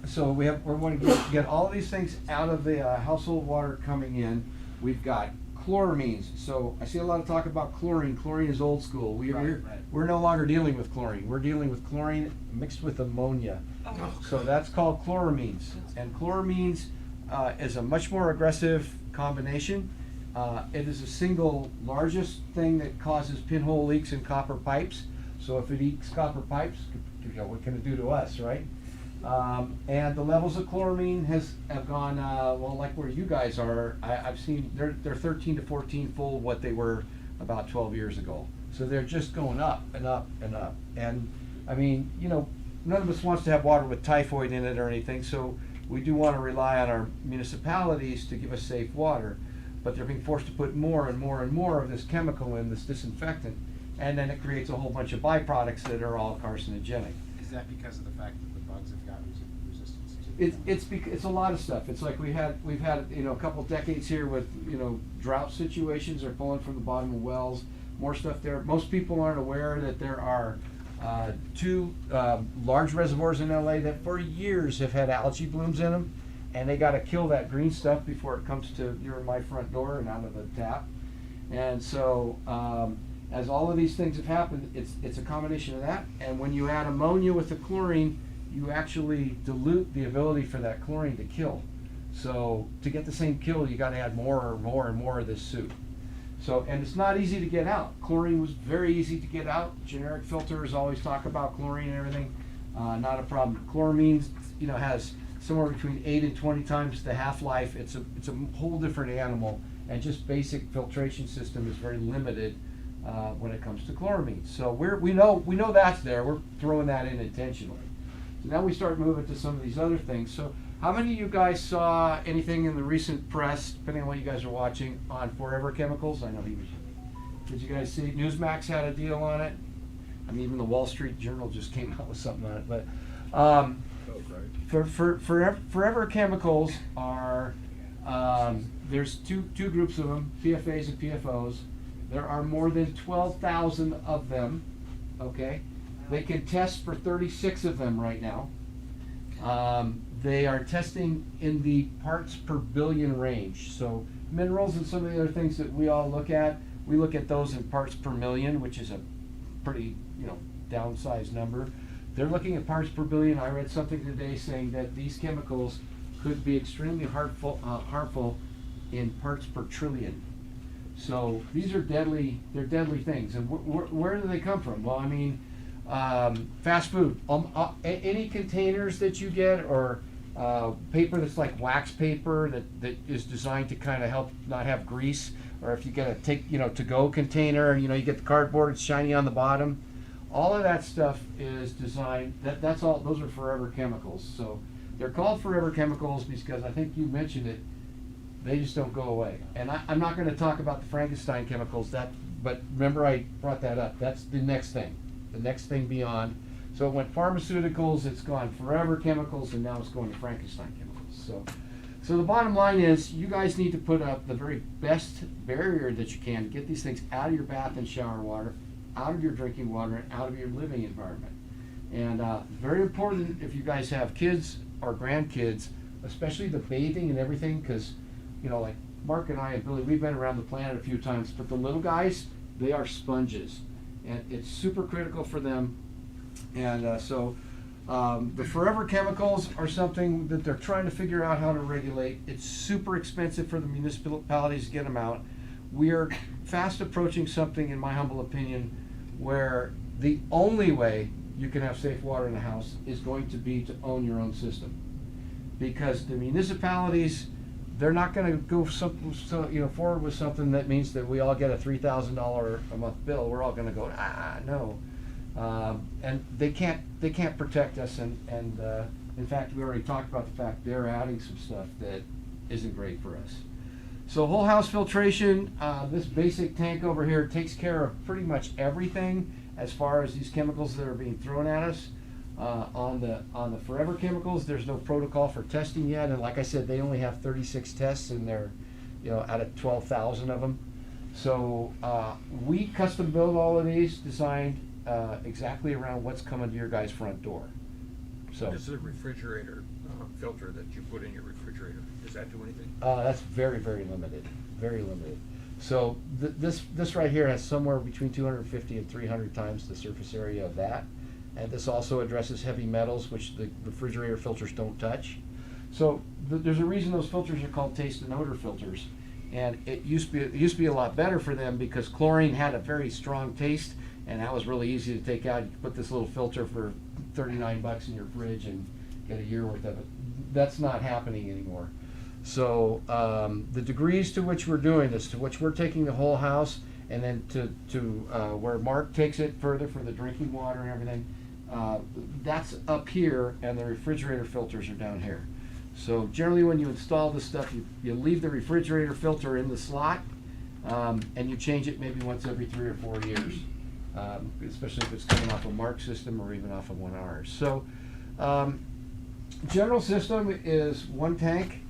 So we're going to get all of these things out of the household water coming in. We've got chloramines. So I see a lot of talk about chlorine. Chlorine is old school. We're no longer dealing with chlorine. We're dealing with chlorine mixed with ammonia. So that's called chloramines. And chloramines is a much more aggressive combination. It is the single largest thing that causes pinhole leaks in copper pipes. So if it eats copper pipes, you know, what can it do to us, right? And the levels of chloramine have gone, well, like where you guys are, I've seen they're 13 to 14 fold what they were about 12 years ago. So they're just going up and up and up. And I mean, you know, none of us wants to have water with typhoid in it or anything, so we do want to rely on our municipalities to give us safe water. But they're being forced to put more and more and more of this chemical in, this disinfectant, and then it creates a whole bunch of byproducts that are all carcinogenic. Is that because of the fact that the bugs have got resistance to It's a lot of stuff. It's like we've had you know, a couple decades here with, you know, drought situations. They're pulling from the bottom of wells, more stuff there. Most people aren't aware that there are 2 large reservoirs in LA that for years have had algae blooms in them, and they got to kill that green stuff before it comes to your and my front door and out of the tap. And so as all of these things have happened, it's a combination of that. And when you add ammonia with the chlorine, you actually dilute the ability for that chlorine to kill. So to get the same kill, you got to add more and more and more of this soup. So, and it's not easy to get out. Chlorine was very easy to get out. Generic filters always talk about chlorine and everything. Not a problem. Chloramine, you know, has somewhere between 8 and 20 times the half-life. It's a whole different animal, and just basic filtration system is very limited when it comes to chloramine. So we know that's there. We're throwing that in intentionally. So now we start moving to some of these other things. So how many of you guys saw anything in the recent press, depending on what you guys are watching, on Forever Chemicals? I know he was. Did you guys see? Newsmax had a deal on it. I mean, even the Wall Street Journal just came out with something on it. But Forever Chemicals are, there's two groups of them, PFAs and PFOs. There are more than 12,000 of them, okay? They can test for 36 of them right now. They are testing in the parts per billion range. So minerals and some of the other things that we all look at, we look at those in parts per million, which is a pretty, you know, downsized number. They're looking at parts per billion. I read something today saying that these chemicals could be extremely harmful in parts per trillion. So these are deadly, they're deadly things. And where do they come from? Well, I mean, fast food. Any containers that you get, or paper that's like wax paper that is designed to kind of help not have grease, or if you get a to-go container, you get the cardboard, it's shiny on the bottom. All of that stuff is designed, that's all, those are Forever Chemicals. So they're called Forever Chemicals because I think you mentioned it. They just don't go away. And I'm not gonna talk about the Frankenstein chemicals, but remember I brought that up. That's the next thing beyond. So it went pharmaceuticals, it's gone forever chemicals, and now it's going to Frankenstein chemicals. So the bottom line is, you guys need to put up the very best barrier that you can to get these things out of your bath and shower water, out of your drinking water, and out of your living environment. And very important if you guys have kids or grandkids, especially the bathing and everything, because, you know, like Mark and I and Billy, we've been around the planet a few times, but the little guys, they are sponges. And it's super critical for them. And the forever chemicals are something that they're trying to figure out how to regulate. It's super expensive for the municipalities to get them out. We are fast approaching something, in my humble opinion, where the only way you can have safe water in a house is going to be to own your own system. Because the municipalities, they're not going to go forward with something that means that we all get a $3,000 a month bill. We're all going to go, no. And they can't protect us, and in fact, we already talked about the fact they're adding some stuff that isn't great for us. So whole house filtration, this basic tank over here takes care of pretty much everything as far as these chemicals that are being thrown at us. On the forever chemicals, there's no protocol for testing yet, and like I said, they only have 36 tests in there, out of 12,000 of them. So we custom build all of these, designed exactly around what's coming to your guys' front door. So This is a refrigerator filter that you put in your refrigerator. Does that do anything? that's very, very limited, very limited. So this right here has somewhere between 250 and 300 times the surface area of that. And this also addresses heavy metals, which the refrigerator filters don't touch. So there's a reason those filters are called taste and odor filters. And it used to be a lot better for them because chlorine had a very strong taste, and that was really easy to take out. You could put this little filter for $39 in your fridge and get a year worth of it. That's not happening anymore. So the degrees to which we're doing this, to which we're taking the whole house, and then to where Mark takes it further for the drinking water and everything, that's up here, and the refrigerator filters are down here. So generally when you install this stuff, you leave the refrigerator filter in the slot, and you change it maybe once every 3 or 4 years, especially if it's coming off a Mark system or even off of one of ours. So general system is one tank.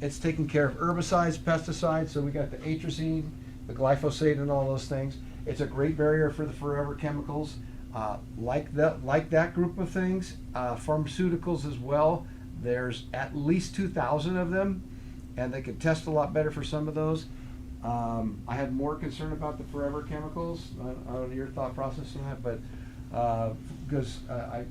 It's taking care of herbicides, pesticides, so we got the atrazine, the glyphosate, and all those things. It's a great barrier for the forever chemicals. Like that group of things, pharmaceuticals as well. There's at least 2,000 of them, and they can test a lot better for some of those. I have more concern about the forever chemicals. I don't know your thought process on that, but because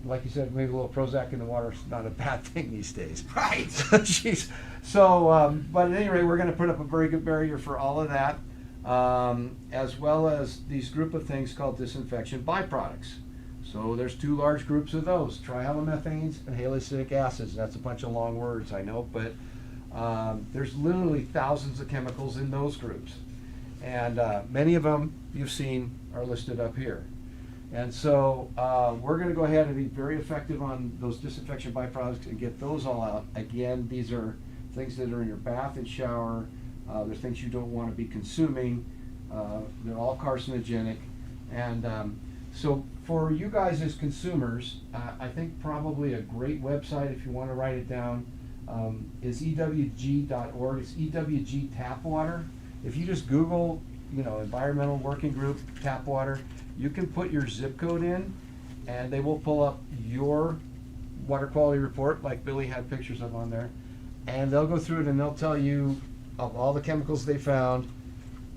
like you said, maybe a little Prozac in the water is not a bad thing these days. Right. Jeez. So, but at any rate, we're going to put up a very good barrier for all of that, as well as these group of things called disinfection byproducts. So there's 2 large groups of those, trihalomethanes and haloacidic acids. That's a bunch of long words, I know, but there's literally thousands of chemicals in those groups. And many of them you've seen are listed up here. And so we're going to go ahead and be very effective on those disinfection byproducts and get those all out. Again, these are things that are in your bath and shower. They're things you don't want to be consuming. They're all carcinogenic. And so for you guys as consumers, I think probably a great website, if you want to write it down, is ewg.org. It's EWG tap water. If you just Google, Environmental Working Group tap water, you can put your zip code in, and they will pull up your water quality report, like Billy had pictures of on there, and they'll go through it and they'll tell you of all the chemicals they found,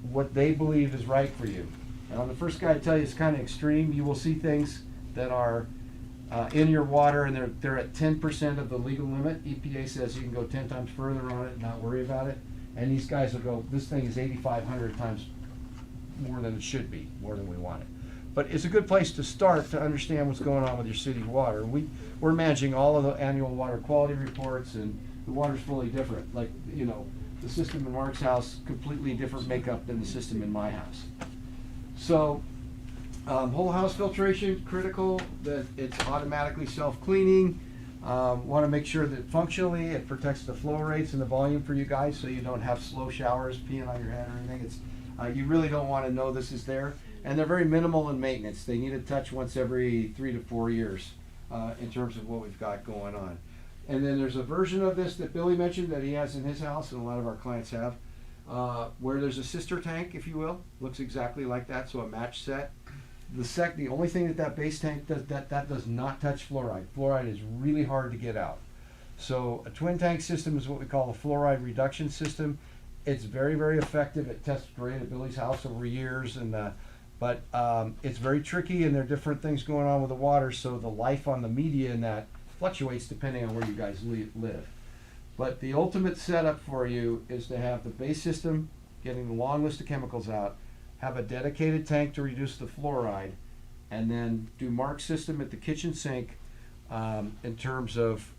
what they believe is right for you. Now, the first guy I tell you is kind of extreme. You will see things that are in your water, and they're at 10% of the legal limit. EPA says you can go 10 times further on it and not worry about it. And these guys will go, this thing is 8,500 times more than it should be, more than we want it. But it's a good place to start to understand what's going on with your city water. We're managing all of the annual water quality reports, and the water's fully different. Like, the system in Mark's house, completely different makeup than the system in my house. So, whole house filtration, critical that it's automatically self-cleaning. Want to make sure that functionally it protects the flow rates and the volume for you guys, so you don't have slow showers, peeing on your head or anything. It's you really don't want to know this is there, and they're very minimal in maintenance. They need a touch once every 3 to 4 years in terms of what we've got going on. And then there's a version of this that Billy mentioned that he has in his house, and a lot of our clients have, where there's a sister tank, if you will. Looks exactly like that, so a match set. The only thing that base tank does, that does not touch fluoride. Fluoride is really hard to get out. So a twin tank system is what we call a fluoride reduction system. It's very, very effective. It tests great at Billy's house over years, but it's very tricky, and there are different things going on with the water, so the life on the media in that fluctuates depending on where you guys live. But the ultimate setup for you is to have the base system, getting the long list of chemicals out, have a dedicated tank to reduce the fluoride, and then do Mark's system at the kitchen sink in terms of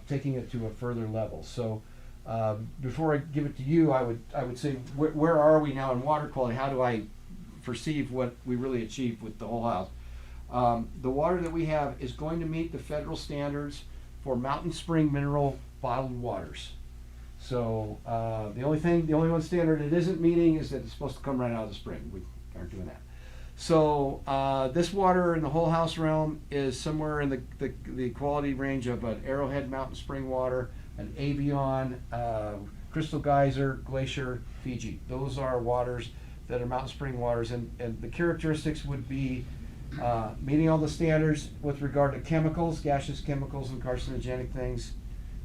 taking it to a further level. So before I give it to you, I would say where are we now in water quality? How do I perceive what we really achieved with the whole house? The water that we have is going to meet the federal standards for mountain spring mineral bottled waters. So the only one standard it isn't meeting is that it's supposed to come right out of the spring. We aren't doing that. So this water in the whole house realm is somewhere in the quality range of an Arrowhead Mountain Spring water, an Avion, Crystal Geyser, Glacier, Fiji. Those are waters that are mountain spring waters, and the characteristics would be meeting all the standards with regard to chemicals, gaseous chemicals and carcinogenic things.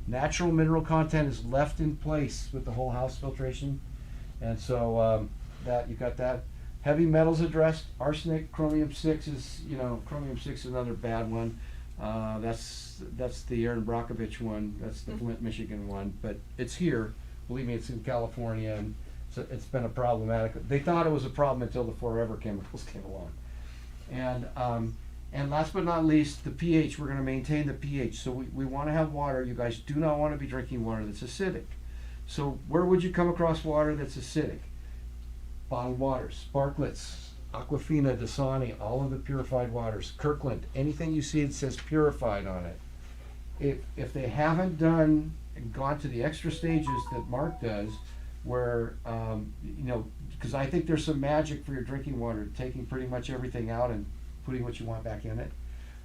Natural mineral content is left in place with the whole house filtration, and so that you got that. Heavy metals addressed. Arsenic, chromium-6 is another bad one. That's the Aaron Brockovich one. That's the Flint, Michigan one. But it's here. Believe me, it's in California, and it's been a problematic. They thought it was a problem until the forever chemicals came along. And last but not least, the pH. We're going to maintain the pH. So we want to have water. You guys do not want to be drinking water that's acidic. So where would you come across water that's acidic? Bottled waters, Sparklets, Aquafina, Dasani, all of the purified waters, Kirkland, anything you see that says purified on it. If they haven't gone to the extra stages that Mark does, where, because I think there's some magic for your drinking water, taking pretty much everything out and putting what you want back in it.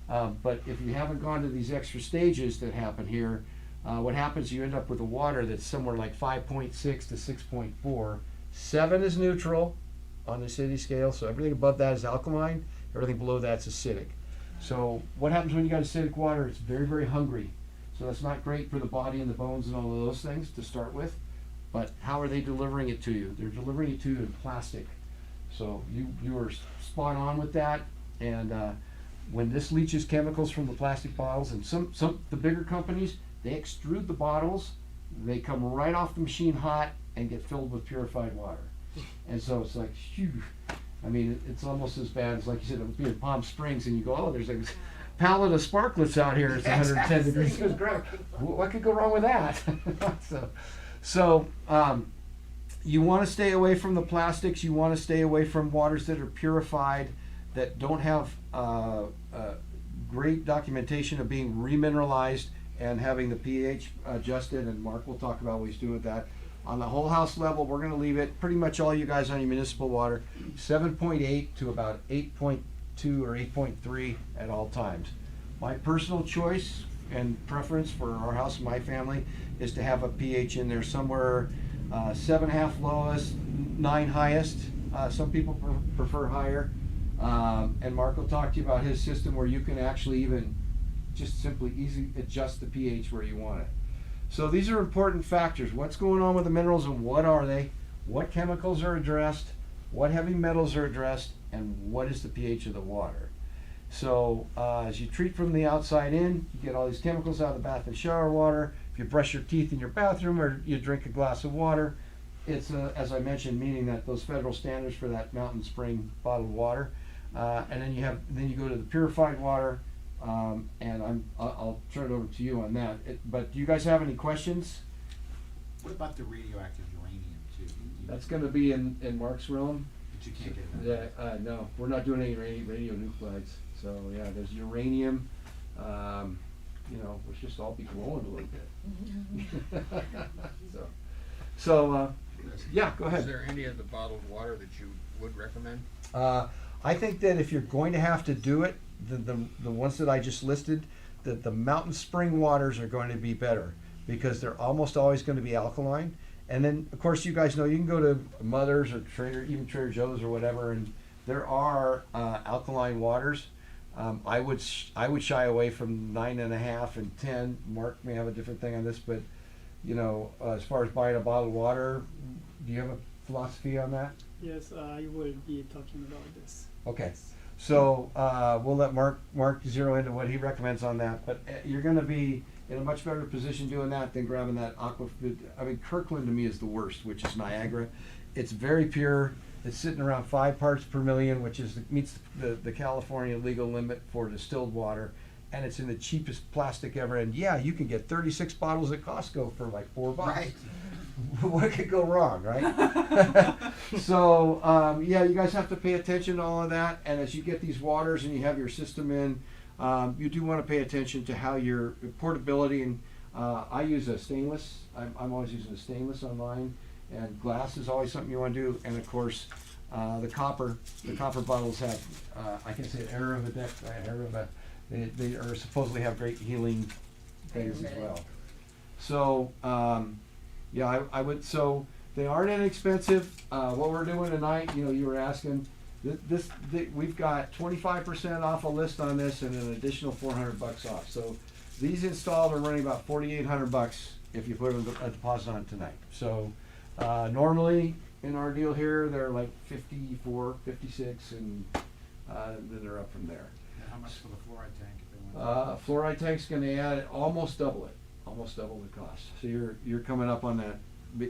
But if you haven't gone to these extra stages that happen here, what happens, you end up with a water that's somewhere like 5.6 to 6.4. 7 is neutral on the acidity scale, so everything above that is alkaline, everything below that's acidic. So what happens when you got acidic water? It's very, very hungry. So that's not great for the body and the bones and all of those things to start with. But how are they delivering it to you? They're delivering it to you in plastic. So you are spot on with that. And when this leaches chemicals from the plastic bottles, and some the bigger companies, they extrude the bottles, they come right off the machine hot and get filled with purified water. And so it's like, phew. I mean, it's almost as bad as, like you said, it would be in Palm Springs, and you go, oh, there's a pallet of Sparklets out here. It's 110 degrees. What could go wrong with that? So you want to stay away from the plastics. You want to stay away from waters that are purified, that don't have great documentation of being remineralized and having the pH adjusted, and Mark will talk about what he's doing with that. On the whole house level, we're going to leave it, pretty much all you guys on your municipal water, 7.8 to about 8.2 or 8.3 at all times. My personal choice and preference for our house and my family is to have a pH in there somewhere 7.5 lowest, 9 highest. Some people prefer higher. And Mark will talk to you about his system where you can actually even just simply easily adjust the pH where you want it. So these are important factors. What's going on with the minerals and what are they? What chemicals are addressed? What heavy metals are addressed? And what is the pH of the water? So as you treat from the outside in, you get all these chemicals out of the bath and shower water. If you brush your teeth in your bathroom or you drink a glass of water, it's, as I mentioned, meaning that those federal standards for that mountain spring bottled water. And then you go to the purified water. And I'll turn it over to you on that. But do you guys have any questions? What about the radioactive uranium too? That's going to be in Mark's realm. But you can't get it. Yeah, no, we're not doing any radionuclides. So yeah, there's uranium, you know, let's just all be glowing a little bit. So, yeah, go ahead. Is there any of the bottled water that you would recommend? I think that if you're going to have to do it, the ones that I just listed, that the mountain spring waters are going to be better because they're almost always going to be alkaline. And then, of course, you guys know you can go to Mother's or even Trader Joe's or whatever, and there are alkaline waters. I would shy away from 9.5 and 10. Mark may have a different thing on this, but you know, as far as buying a bottled water, do you have a philosophy on that? Yes, I will be talking about this. Okay, so we'll let Mark zero into what he recommends on that. But you're going to be in a much better position doing that than grabbing that aqua. I mean, Kirkland to me is the worst, which is Niagara. It's very pure. It's sitting around 5 parts per million, which meets the California legal limit for distilled water, and it's in the cheapest plastic ever. And yeah, you can get 36 bottles at Costco for like $4. Right. What could go wrong, right? So yeah, you guys have to pay attention to all of that. And as you get these waters and you have your system in, you do want to pay attention to how your portability. And I use a stainless. I'm always using a stainless on mine. And glass is always something you want to do. And of course, the copper bottles have, I can say they are supposedly have great healing things as well. So, yeah, I would, so they aren't inexpensive. What we're doing tonight, you know, you were asking, we've got 25% off a list on this and an additional $400 off. So these installed are running about $4,800 if you put a deposit on tonight. So, normally in our deal here, they're like 54, 56, and then they're up from there. And how much for the fluoride tank? If they want Fluoride tank's gonna add almost double the cost. So you're coming up on that,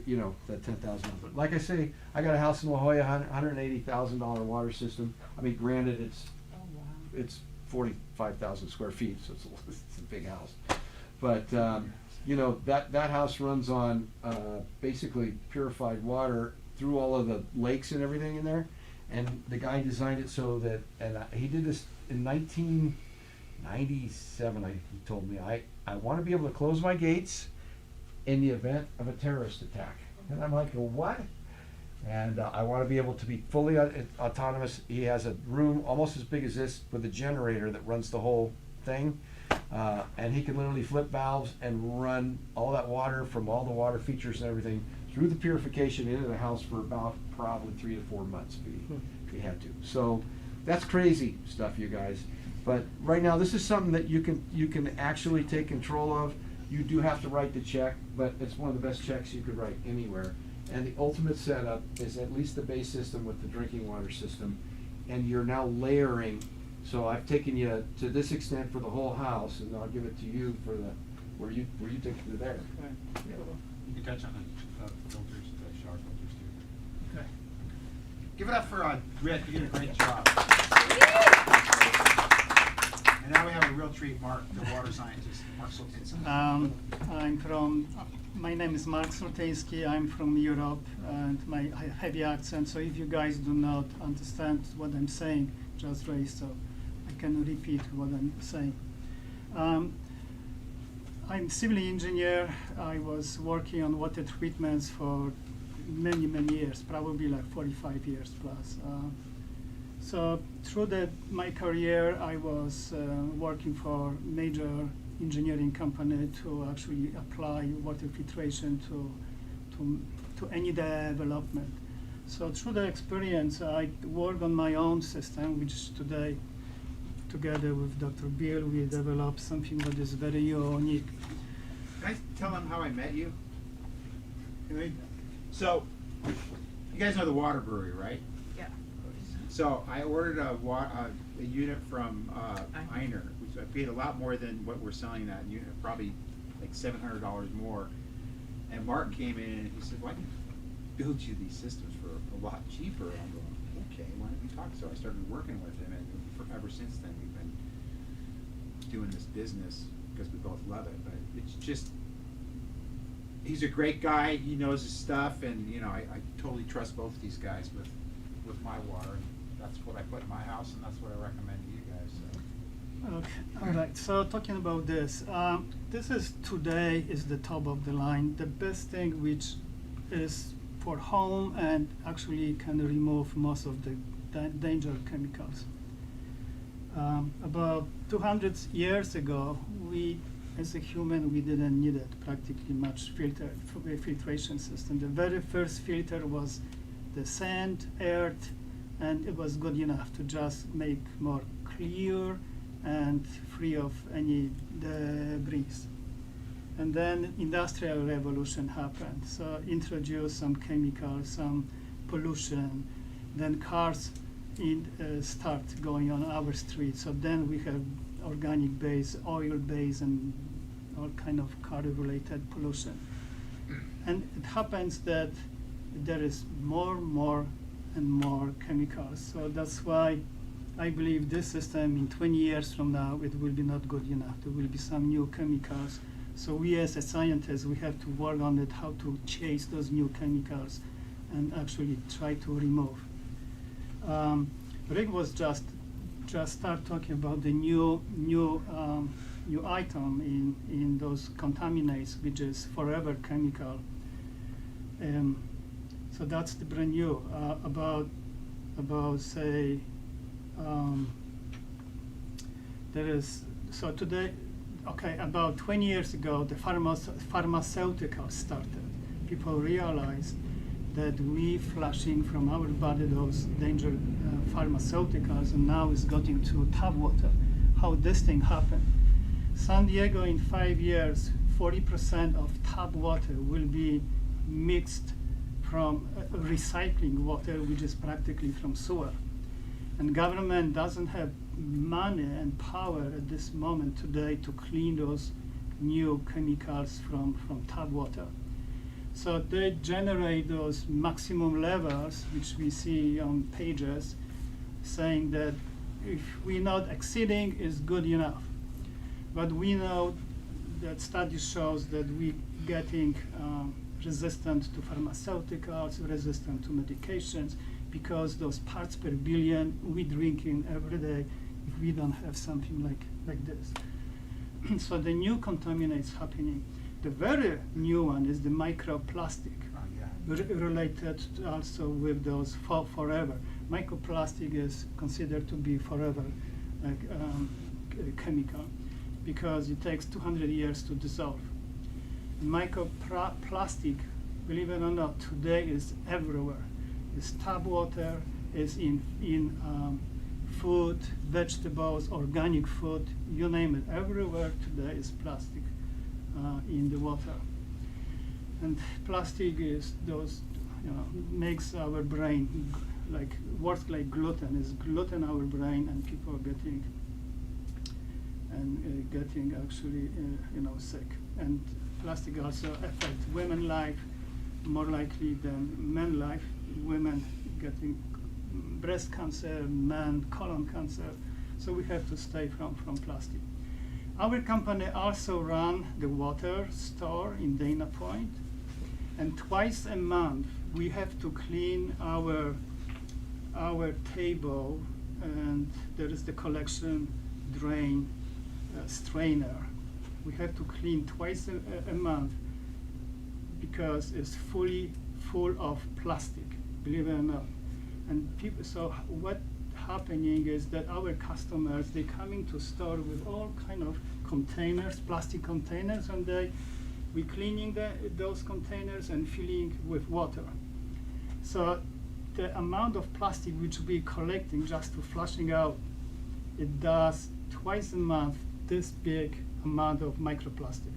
you know, that 10,000. But like I say, I got a house in La Jolla, $180,000 water system. I mean, granted, it's 45,000 square feet, so it's a big house. But you know, that house runs on basically purified water through all of the lakes and everything in there. And the guy designed it so that, and he did this in 1997. He told me, I want to be able to close my gates in the event of a terrorist attack. And I'm like, what? And I want to be able to be fully autonomous. He has a room almost as big as this with a generator that runs the whole thing. And he can literally flip valves and run all that water from all the water features and everything through the purification into the house for about probably 3 to 4 months if he had to. So that's crazy stuff, you guys. But right now, this is something that you can actually take control of. You do have to write the check, but it's one of the best checks you could write anywhere. And the ultimate setup is at least the base system with the drinking water system, and you're now layering. So I've taken you to this extent for the whole house, and I'll give it to you for where you take it to there. Okay. Yeah. You can touch on the filters, the shower filters too. Okay. Give it up for Grit. You did a great job. And now we have a real treat, Mark, the water scientist, Mark Soltinson. My name is Mark Soltinsky. I'm from Europe, and I have heavy accent. So if you guys do not understand what I'm saying, just raise so I can repeat what I'm saying. I'm civil engineer. I was working on water treatments for many years, probably like 45 years plus. So through my career, I was working for major engineering company to actually apply water filtration to any development. So through the experience, I worked on my own system, which today, together with Dr. Bill, we developed something that is very unique. Can I tell them how I met you? So, you guys know the water brewery, right? Yeah. So I ordered a unit from Einer, which I paid a lot more than what we're selling that unit, probably like $700 more. And Mark came in and he said, "Why don't you build you these systems for a lot cheaper?" And I'm going, "Okay, why don't we talk?" So I started working with him, and ever since then we've been doing this business because we both love it. But it's just, he's a great guy. He knows his stuff, and you know, I totally trust both of these guys with my water. And that's what I put in my house, and that's what I recommend to you guys. So. Okay, all right. So talking about this, this is today is the top of the line. The best thing which is for home and actually can remove most of the danger chemicals. About 200 years ago, we, as a human, we didn't need it practically much filtration system. The very first filter was the sand, earth, and it was good enough to just make more clear and free of any debris. And then industrial revolution happened. So introduced some chemicals, some pollution. Then cars start going on our streets. So then we have organic base, oil base, and all kind of car-related pollution. And it happens that there is more and more chemicals. So that's why I believe this system in 20 years from now, it will be not good enough. There will be some new chemicals. So we as a scientist, we have to work on it, how to chase those new chemicals and actually try to remove. Rick was just start talking about the new item in those contaminants, which is forever chemical. So that's the brand new about say there is so today. Okay, about 20 years ago, the pharmaceuticals started. People realized that we flushing from our body those dangerous pharmaceuticals, and now it's getting to tap water. How this thing happened? San Diego in 5 years, 40% of tap water will be mixed from recycling water, which is practically from sewer. And government doesn't have money and power at this moment today to clean those new chemicals from tap water. So they generate those maximum levels, which we see on pages, saying that if we're not exceeding, is good enough. But we know that study shows that we're getting resistant to pharmaceuticals, resistant to medications, because those parts per billion we drinking every day if we don't have something like this. So the new contaminants happening. The very new one is the microplastic, related also with those forever. Microplastic is considered to be forever chemical because it takes 200 years to dissolve. Microplastic, believe it or not, today is everywhere. It's tap water, is in food, vegetables, organic food, you name it. Everywhere today is plastic in the water. And plastic is those, makes our brain works like gluten. It's gluten our brain, and people are getting actually sick. And plastic also affects women's life more likely than men's life. Women getting breast cancer, men colon cancer. So we have to stay from plastic. Our company also run the water store in Dana Point, and twice a month we have to clean our table, and there is the collection drain strainer. We have to clean twice a month because it's fully full of plastic, believe it or not. And people, so what happening is that our customers, they coming to store with all kind of containers, plastic containers, and we cleaning those containers and filling with water. So the amount of plastic which we collecting just to flushing out, it does twice a month this big amount of microplastic,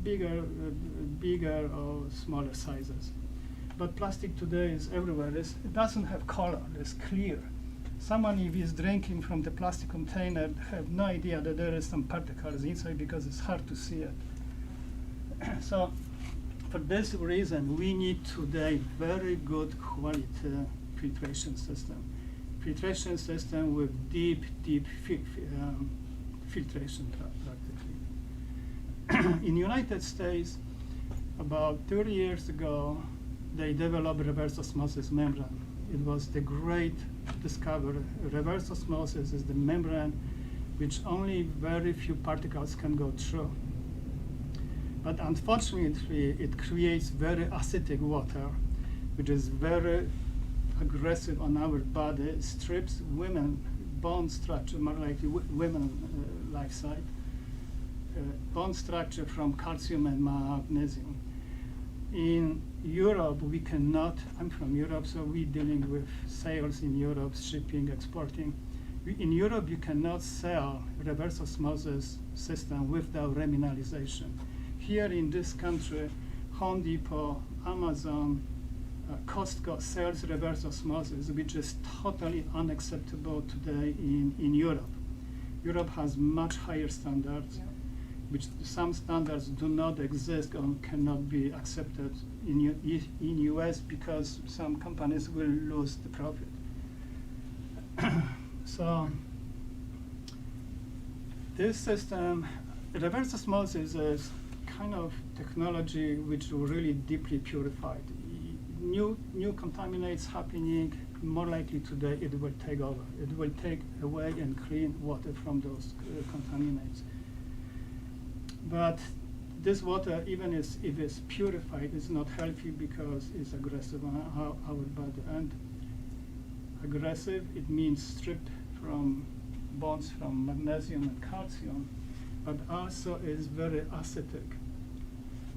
bigger or smaller sizes. But plastic today is everywhere. It doesn't have color, it's clear. Someone, if he's drinking from the plastic container, have no idea that there is some particles inside because it's hard to see it. So for this reason, we need today very good quality filtration system. Filtration system with deep filtration practically. In United States, about 30 years ago, they developed reverse osmosis membrane. It was the great discovery. Reverse osmosis is the membrane which only very few particles can go through. But unfortunately, it creates very acidic water, which is very aggressive on our body, strips women bone structure, more likely women life side, bone structure from calcium and magnesium. In Europe, we cannot, I'm from Europe, so we're dealing with sales in Europe, shipping, exporting. In Europe, you cannot sell reverse osmosis system without remineralization. Here in this country, Home Depot, Amazon, Costco sells reverse osmosis, which is totally unacceptable today in Europe. Europe has much higher standards, which some standards do not exist or cannot be accepted in US because some companies will lose the profit. So this system, reverse osmosis is kind of technology which will really deeply purified. New contaminants happening, more likely today it will take over. It will take away and clean water from those contaminants. But this water, even if it's purified, is not healthy because it's aggressive on our body. And aggressive, it means stripped from bonds from magnesium and calcium, but also is very acidic.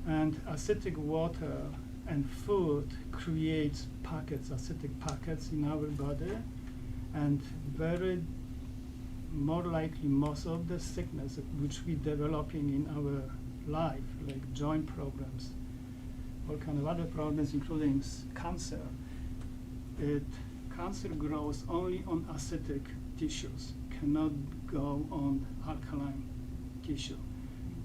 And acidic water and food creates packets, acidic packets in our body, and very more likely most of the sickness which we're developing in our life, like joint problems, all kind of other problems, including cancer. Cancer grows only on acidic tissues, cannot go on alkaline tissue.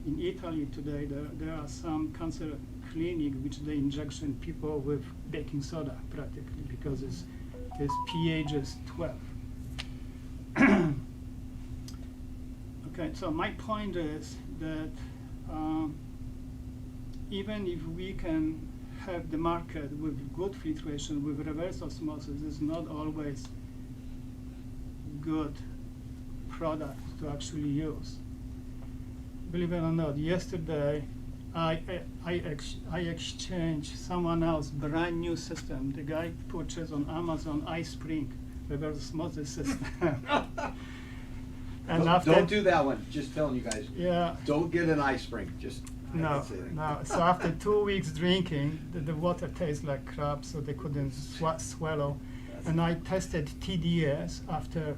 In Italy today, there are some cancer clinic which they injection people with baking soda practically because its pH is 12. Okay, so my point is that even if we can have the market with good filtration, with reverse osmosis, it's not always good product to actually use. Believe it or not, yesterday I exchanged someone else brand new system. The guy purchased on Amazon iSpring reverse osmosis system. And Don't do that one. Just telling you guys. Yeah. Don't get an ice spring. Just No. So after 2 weeks drinking, the water tastes like crap, so they couldn't swallow. And I tested TDS after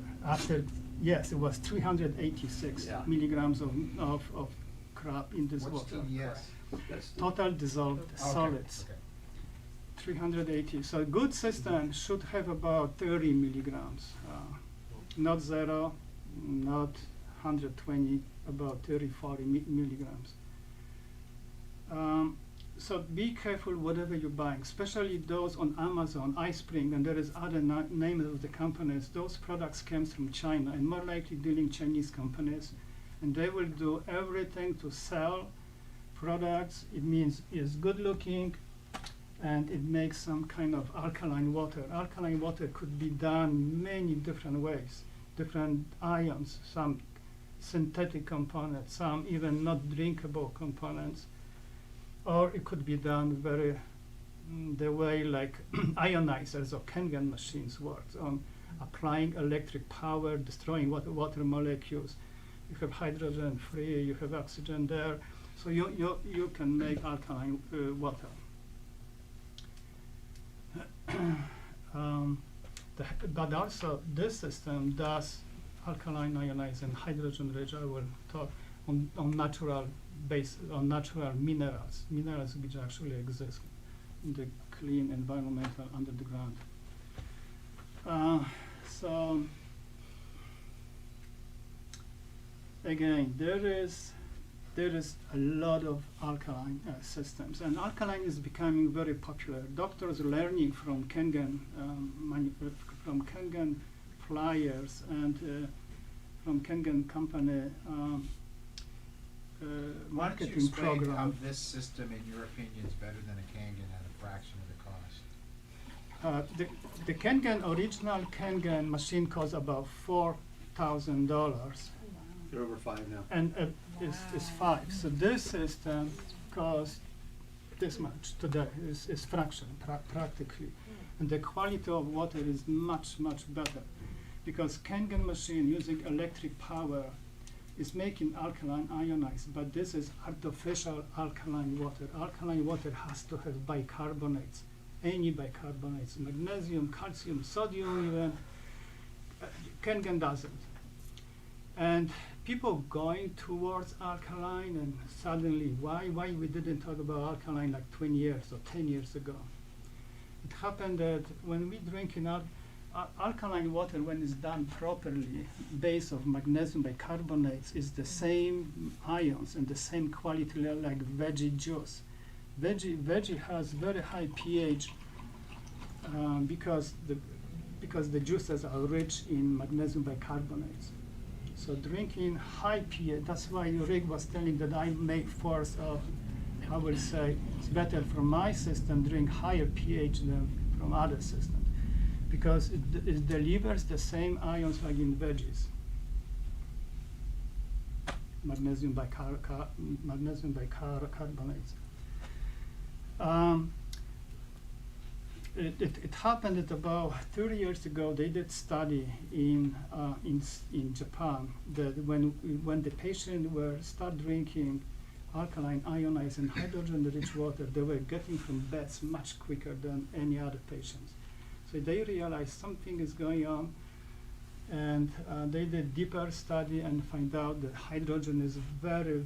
yes, it was 386 milligrams of crap in this What's water. TDS? Total dissolved solids. Okay. 380. So a good system should have about 30 milligrams, not 0, not 120, about 30, 40 milligrams. So be careful whatever you're buying, especially those on Amazon, iSpring, and there is other names of the companies. Those products came from China and more likely dealing Chinese companies, and they will do everything to sell products. It means it's good looking, and it makes some kind of alkaline water. Alkaline water could be done many different ways, different ions, some synthetic components, some even not drinkable components. Or it could be done the way like ionizers or Kangen machines work, on applying electric power, destroying water molecules. You have hydrogen free, you have oxygen there, so you can make alkaline water. But also this system does alkaline ionize and hydrogen rich. I will talk on natural minerals which actually exist in the clean environmental under the ground. So again, there is a lot of alkaline systems, and alkaline is becoming very popular. Doctors learning from Kangen, pliers and from Kangen company Why don't you marketing explain how program. this system, in your opinion, is better than a Kangen at a fraction of the cost? The Kangen, original Kangen machine costs about $4,000. They're over 5 now. and is 5. So this system costs this much today, is fraction practically. And the quality of water is much better, because Kangen machine using electric power is making alkaline ionized, but this is artificial alkaline water. Alkaline water has to have bicarbonates, any bicarbonates, magnesium, calcium, sodium even. Kangen doesn't. And people going towards alkaline, and suddenly, why we didn't talk about alkaline like 20 years or 10 years ago? It happened that when we drink alkaline water, when it's done properly, base of magnesium bicarbonates is the same ions and the same quality like veggie juice. Veggie has very high pH because the juices are rich in magnesium bicarbonates. So drinking high pH, that's why Rick was telling that I make force of, I will say, it's better from my system drink higher pH than from other systems, because it delivers the same ions like in veggies. Magnesium bicarbonates. It happened that about 30 years ago they did study in Japan that when the patient were start drinking alkaline ionized and hydrogen rich water, they were getting from beds much quicker than any other patients. So they realized something is going on, and they did deeper study and find out that hydrogen is a very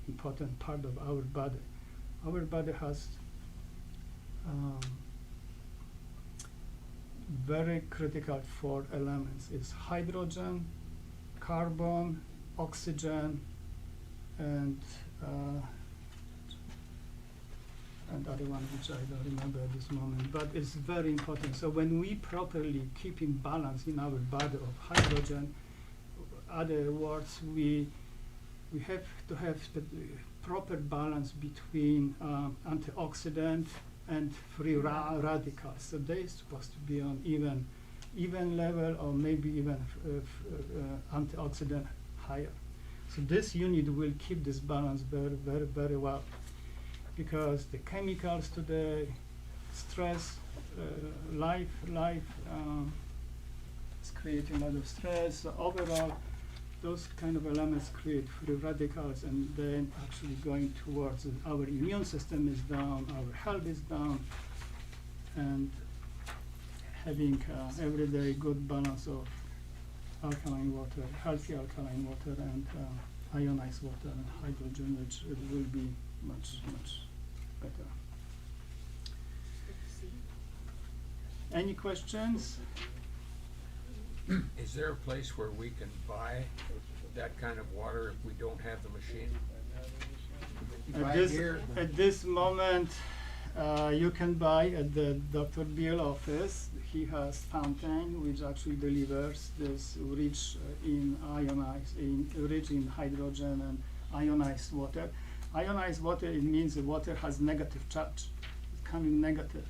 important part of our body. Our body has very critical 4 elements. It's hydrogen, carbon, oxygen, and other one which I don't remember at this moment, but it's very important. So when we properly keep in balance in our body of hydrogen, other words, we have to have the proper balance between antioxidant and free radicals. So they're supposed to be on even level, or maybe even antioxidant higher. So this unit will keep this balance very well, because the chemicals today, stress, life is creating a lot of stress. So overall, those kind of elements create free radicals, and then actually going towards our immune system is down, our health is down, and having everyday good balance of alkaline water, healthy alkaline water, and ionized water and hydrogen, which it will be much better. Any questions? Is there a place where we can buy that kind of water if we don't have the machine? At this moment, you can buy at the Dr. Bill office. He has fountain which actually delivers this rich in hydrogen and ionized water. Ionized water, it means the water has negative charge, it's coming negative,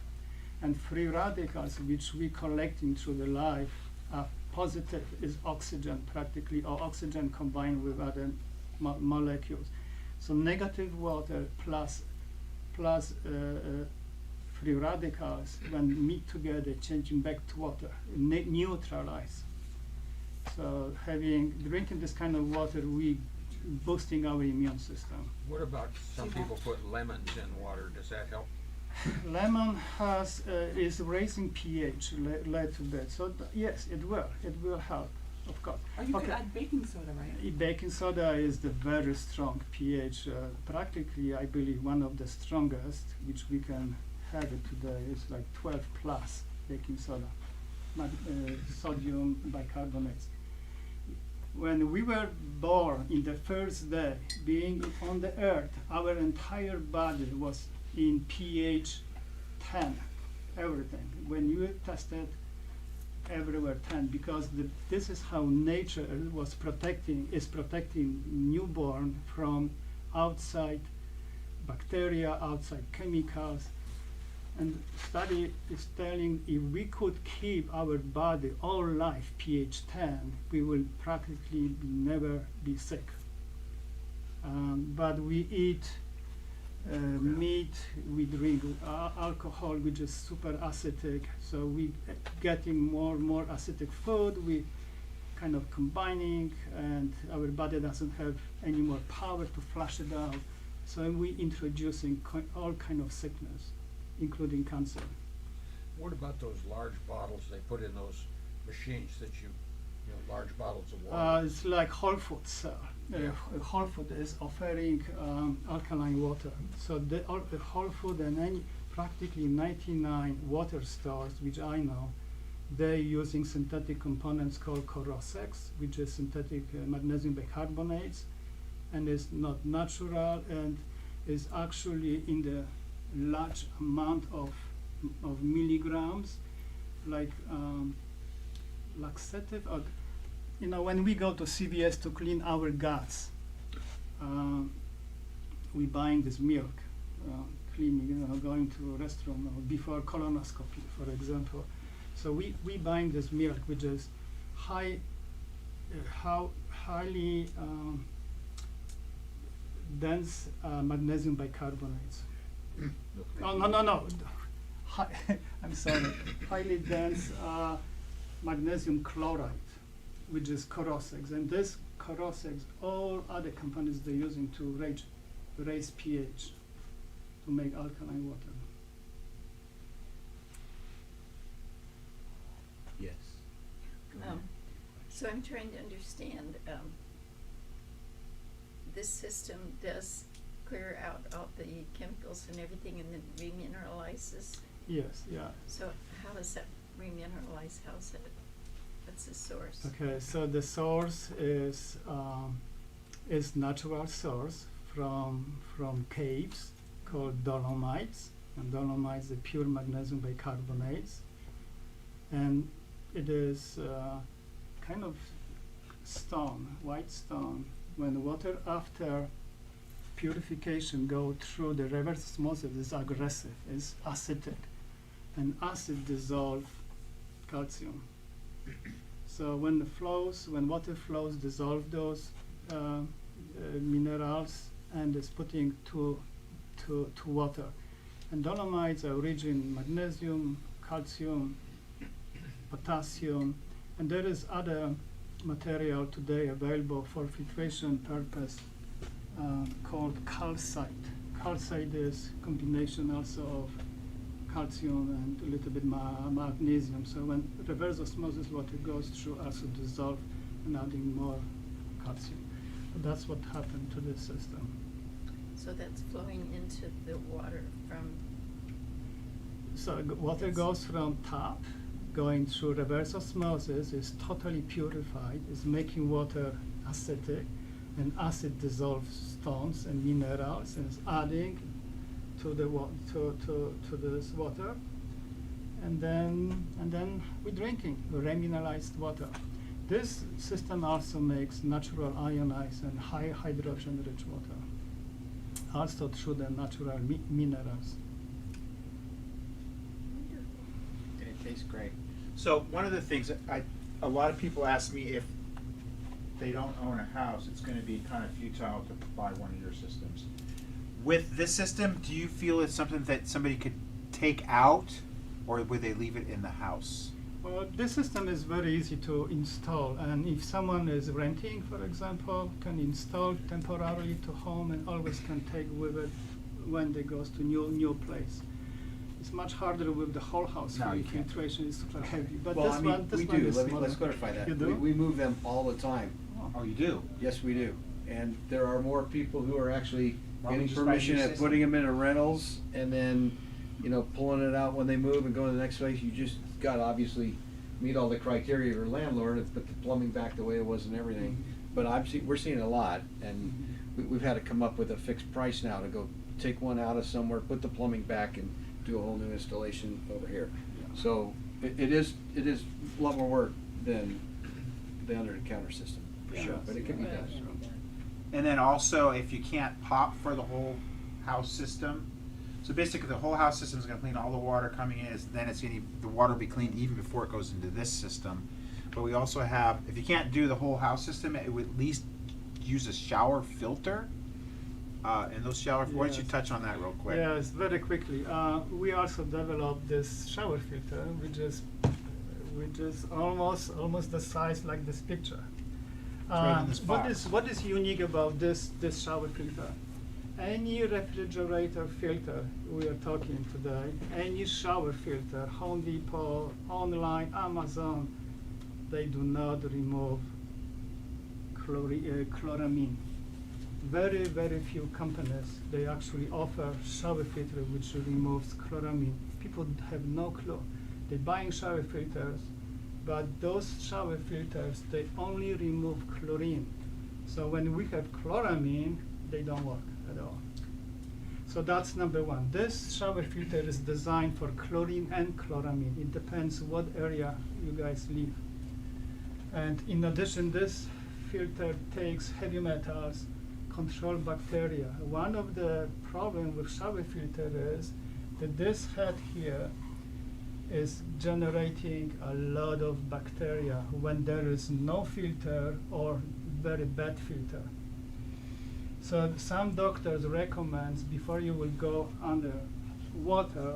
and free radicals which we collecting through the life are positive, is oxygen practically, or oxygen combined with other molecules. So negative water plus free radicals, when meet together, changing back to water, neutralize. So drinking this kind of water, we boosting our immune system. What about some people put lemons in water? Does that help? Lemon is raising pH led to that. So yes, it will help, of course. Or you could add baking soda, right? Baking soda is the very strong pH, practically I believe one of the strongest which we can have it today. Is like 12 plus baking soda, sodium bicarbonates. When we were born in the first day, being on the earth, our entire body was in pH 10, everything. When you tested, everywhere 10, because this is how nature is protecting newborn from outside bacteria, outside chemicals. And study is telling if we could keep our body all life pH 10, we will practically never be sick. But we eat meat, we drink alcohol, which is super acidic. So we getting more and more acidic food. We kind of combining, and our body doesn't have any more power to flush it out. So we introducing all kind of sickness, including cancer. What about those large bottles they put in those machines that you know, large bottles of water? It's like Whole Foods. Whole Food is offering alkaline water. So the Whole Food and practically 99 water stores, which I know, they're using synthetic components called Corosex, which is synthetic magnesium bicarbonates, and is not natural and is actually in the large amount of milligrams, like laxative. Or, you know, when we go to CVS to clean our guts, we buying this milk, cleaning, you know, going to a restaurant or before colonoscopy, for example. So we buying this milk, which is highly dense magnesium bicarbonates. Oh, no. I'm sorry. Highly dense magnesium chloride, which is Corosex. And this Corosex, all other companies they're using to raise pH to make alkaline water. Yes. So I'm trying to understand, this system does clear out all the chemicals and everything and then remineralizes? Yes, yeah. So how does that remineralize? How's it, what's the source? Okay, so the source is natural source from caves called dolomites, and dolomites are pure magnesium bicarbonates, and it is kind of stone, white stone. When the water after purification go through the reverse osmosis, is aggressive, is acidic, and acid dissolve calcium. So when water flows, dissolve those minerals and is putting to water. And dolomites are rich in magnesium, calcium, potassium, and there is other material today available for filtration purpose called calcite. Calcite is combination also of calcium and a little bit magnesium. So when reverse osmosis water goes through, also dissolve and adding more calcium. So that's what happened to this system. So that's flowing into the water from... So water goes from tap, going through reverse osmosis, is totally purified, is making water acidic, and acid dissolves stones and minerals and is adding to the to this water, and then we're drinking remineralized water. This system also makes natural ionized and high hydrogen rich water, also through the natural minerals. And it tastes great. So one of the things that a lot of people ask me, if they don't own a house, it's going to be kind of futile to buy one of your systems. With this system, do you feel it's something that somebody could take out, or would they leave it in the house? Well, this system is very easy to install, and if someone is renting, for example, can install temporarily to home and always can take with it when they goes to new place. It's much harder with the whole house. No, you can't. Filtration is super heavy, but Well, this I mean, one, this we one do. is Let's smaller. clarify that. You do? We move them all the time. Oh, you do? Yes, we do. And there are more people who are actually Why don't we getting just buy a permission new and system? putting them into rentals and then, pulling it out when they move and going to the next place. You just got to obviously meet all the criteria of your landlord and put the plumbing back the way it was and everything. But we're seeing it a lot, and we've had to come up with a fixed price now to go take one out of somewhere, put the plumbing back, and do a whole new installation over here. So it is a lot more work than the under-the-counter system, for sure, but it can be done. And then also, if you can't pop for the whole house system, So basically, the whole house system is going to clean all the water coming in. Then the water will be cleaned even before it goes into this system. But we also have, if you can't do the whole house system, it would at least use a shower filter. And those shower, why don't you Yes. touch on that real quick? Yes, very quickly. We also developed this shower filter, which is almost the size like this picture. right in this What box. is unique about this shower filter? Any refrigerator filter we are talking today, any shower filter, Home Depot, online, Amazon, they do not remove chloramine. Very, very few companies, they actually offer shower filter which removes chloramine. People have no clue. They're buying shower filters, but those shower filters, they only remove chlorine. So when we have chloramine, they don't work at all. So that's number one. This shower filter is designed for chlorine and chloramine. It depends what area you guys live. And in addition, this filter takes heavy metals, control bacteria. One of the problems with shower filter is that this head here is generating a lot of bacteria when there is no filter or very bad filter. So some doctors recommend before you will go under water,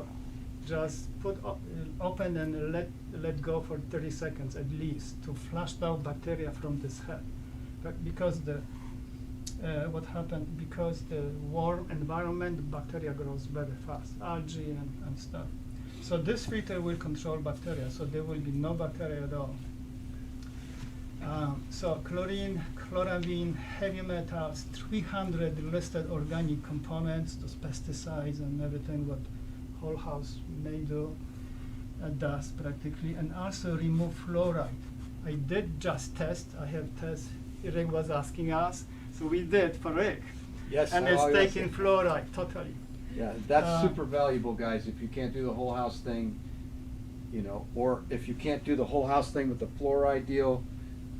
just open and let go for 30 seconds at least to flush out bacteria from this head. But because what happened, because the warm environment, bacteria grows very fast, algae and stuff. So this filter will control bacteria, so there will be no bacteria at all. So chlorine, chloramine, heavy metals, 300 listed organic components, those pesticides and everything what whole house may do, does practically, and also remove fluoride. I did just test, I have tests, Rick was asking us, so we did for Rick. Yes. And it's taking fluoride totally. Yeah, that's super valuable, guys. If you can't do the whole house thing, or if you can't do the whole house thing with the fluoride deal,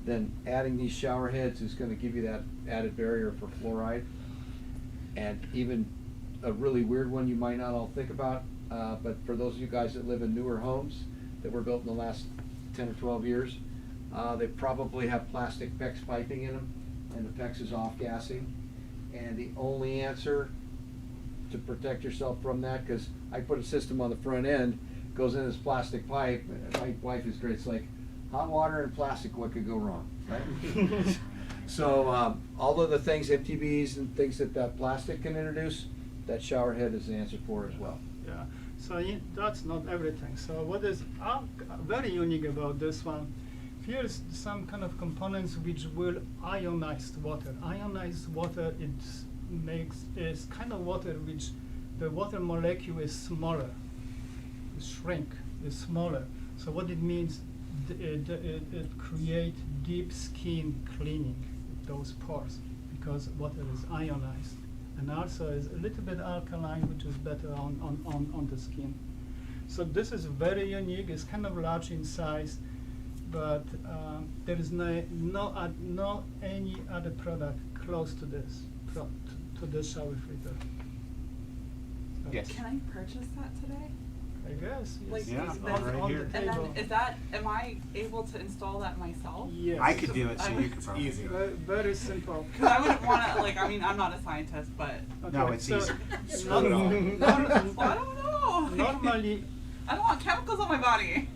then adding these shower heads is going to give you that added barrier for fluoride. And even a really weird one you might not all think about, but for those of you guys that live in newer homes that were built in the last 10 or 12 years, they probably have plastic PEX piping in them, and the PEX is off-gassing. And the only answer to protect yourself from that, because I put a system on the front end, goes in this plastic pipe, and my wife is great, it's like, hot water and plastic, what could go wrong, right? So all of the things, MTBs and things that plastic can introduce, that shower head is the answer for as well. Yeah, so that's not everything. So what is very unique about this one, here's some kind of components which will ionize water. Ionized water is kind of water which the water molecule is smaller, is smaller. So what it means, it creates deep skin cleaning those pores because water is ionized, and also is a little bit alkaline, which is better on the skin. So this is very unique. It's kind of large in size, but there is no any other product close to this to this shower filter. So Yes. Can I purchase that today? I guess. Yes. Like, Yeah, is right that- here. And then am I able to install that myself? Yes. I could do it, so you could probably Easy. do it. Very simple. Because I wouldn't want to, I'm not a scientist, but No, it's easy. Not, well, I don't know. normally, I don't want chemicals on my body.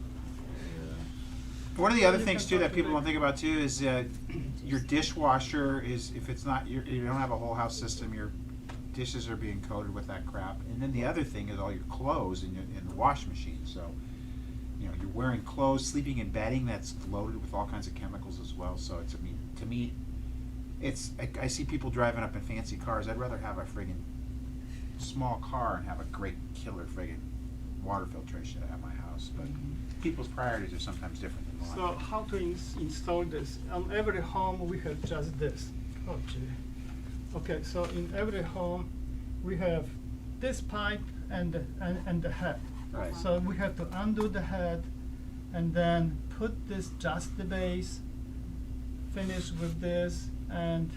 One of the other You things can too that talk people to don't think about too is your dishwasher is, if it's not, you don't have a whole house system, your dishes are being coated with that crap. And then the other thing is all your clothes in the wash machine. So, you're wearing clothes, sleeping in bedding that's loaded with all kinds of chemicals as well. So to me, I see people driving up in fancy cars. I'd rather have a friggin' small car and have a great killer friggin' water filtration at my house. But people's priorities are sometimes different than mine. so how to install this? On every home we have just this. Oh gee. Okay, so in every home we have this pipe and the head. Right. So we have to undo the head and then put this just the base, finish with this, and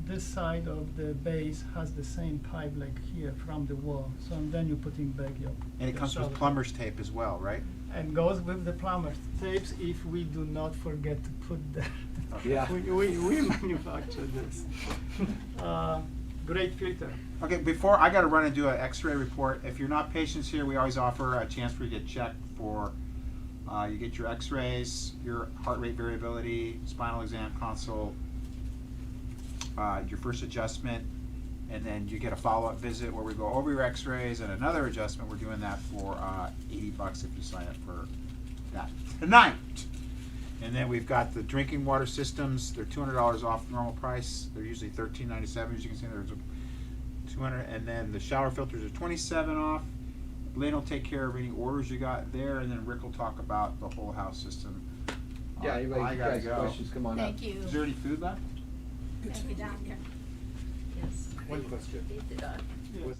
this side of the base has the same pipe like here from the wall. So and then you put in back your. And it your comes with shower. plumber's tape as well, right? And goes with the plumber's tapes if we do not forget to put there. Yeah. We manufacture this. Great filter. Okay, before, I gotta run and do an x-ray report. If you're not patients here, we always offer a chance for you to get checked for, you get your x-rays, your heart rate variability, spinal exam consult, your first adjustment, and then you get a follow-up visit where we go over your x-rays and another adjustment. We're doing that for $80 if you sign up for that tonight. And then we've got the drinking water systems. They're $200 off normal price. They're usually $13.97. As you can see, there's a 200. And then the shower filters are $27 off. Lane will take care of any orders you got there, and then Rick will talk about the whole house system. Yeah, I anybody gotta guys go. questions, come on up. Thank you. Is there any food left? Thank you, Doctor. Yes. One question. Eat the dog. Was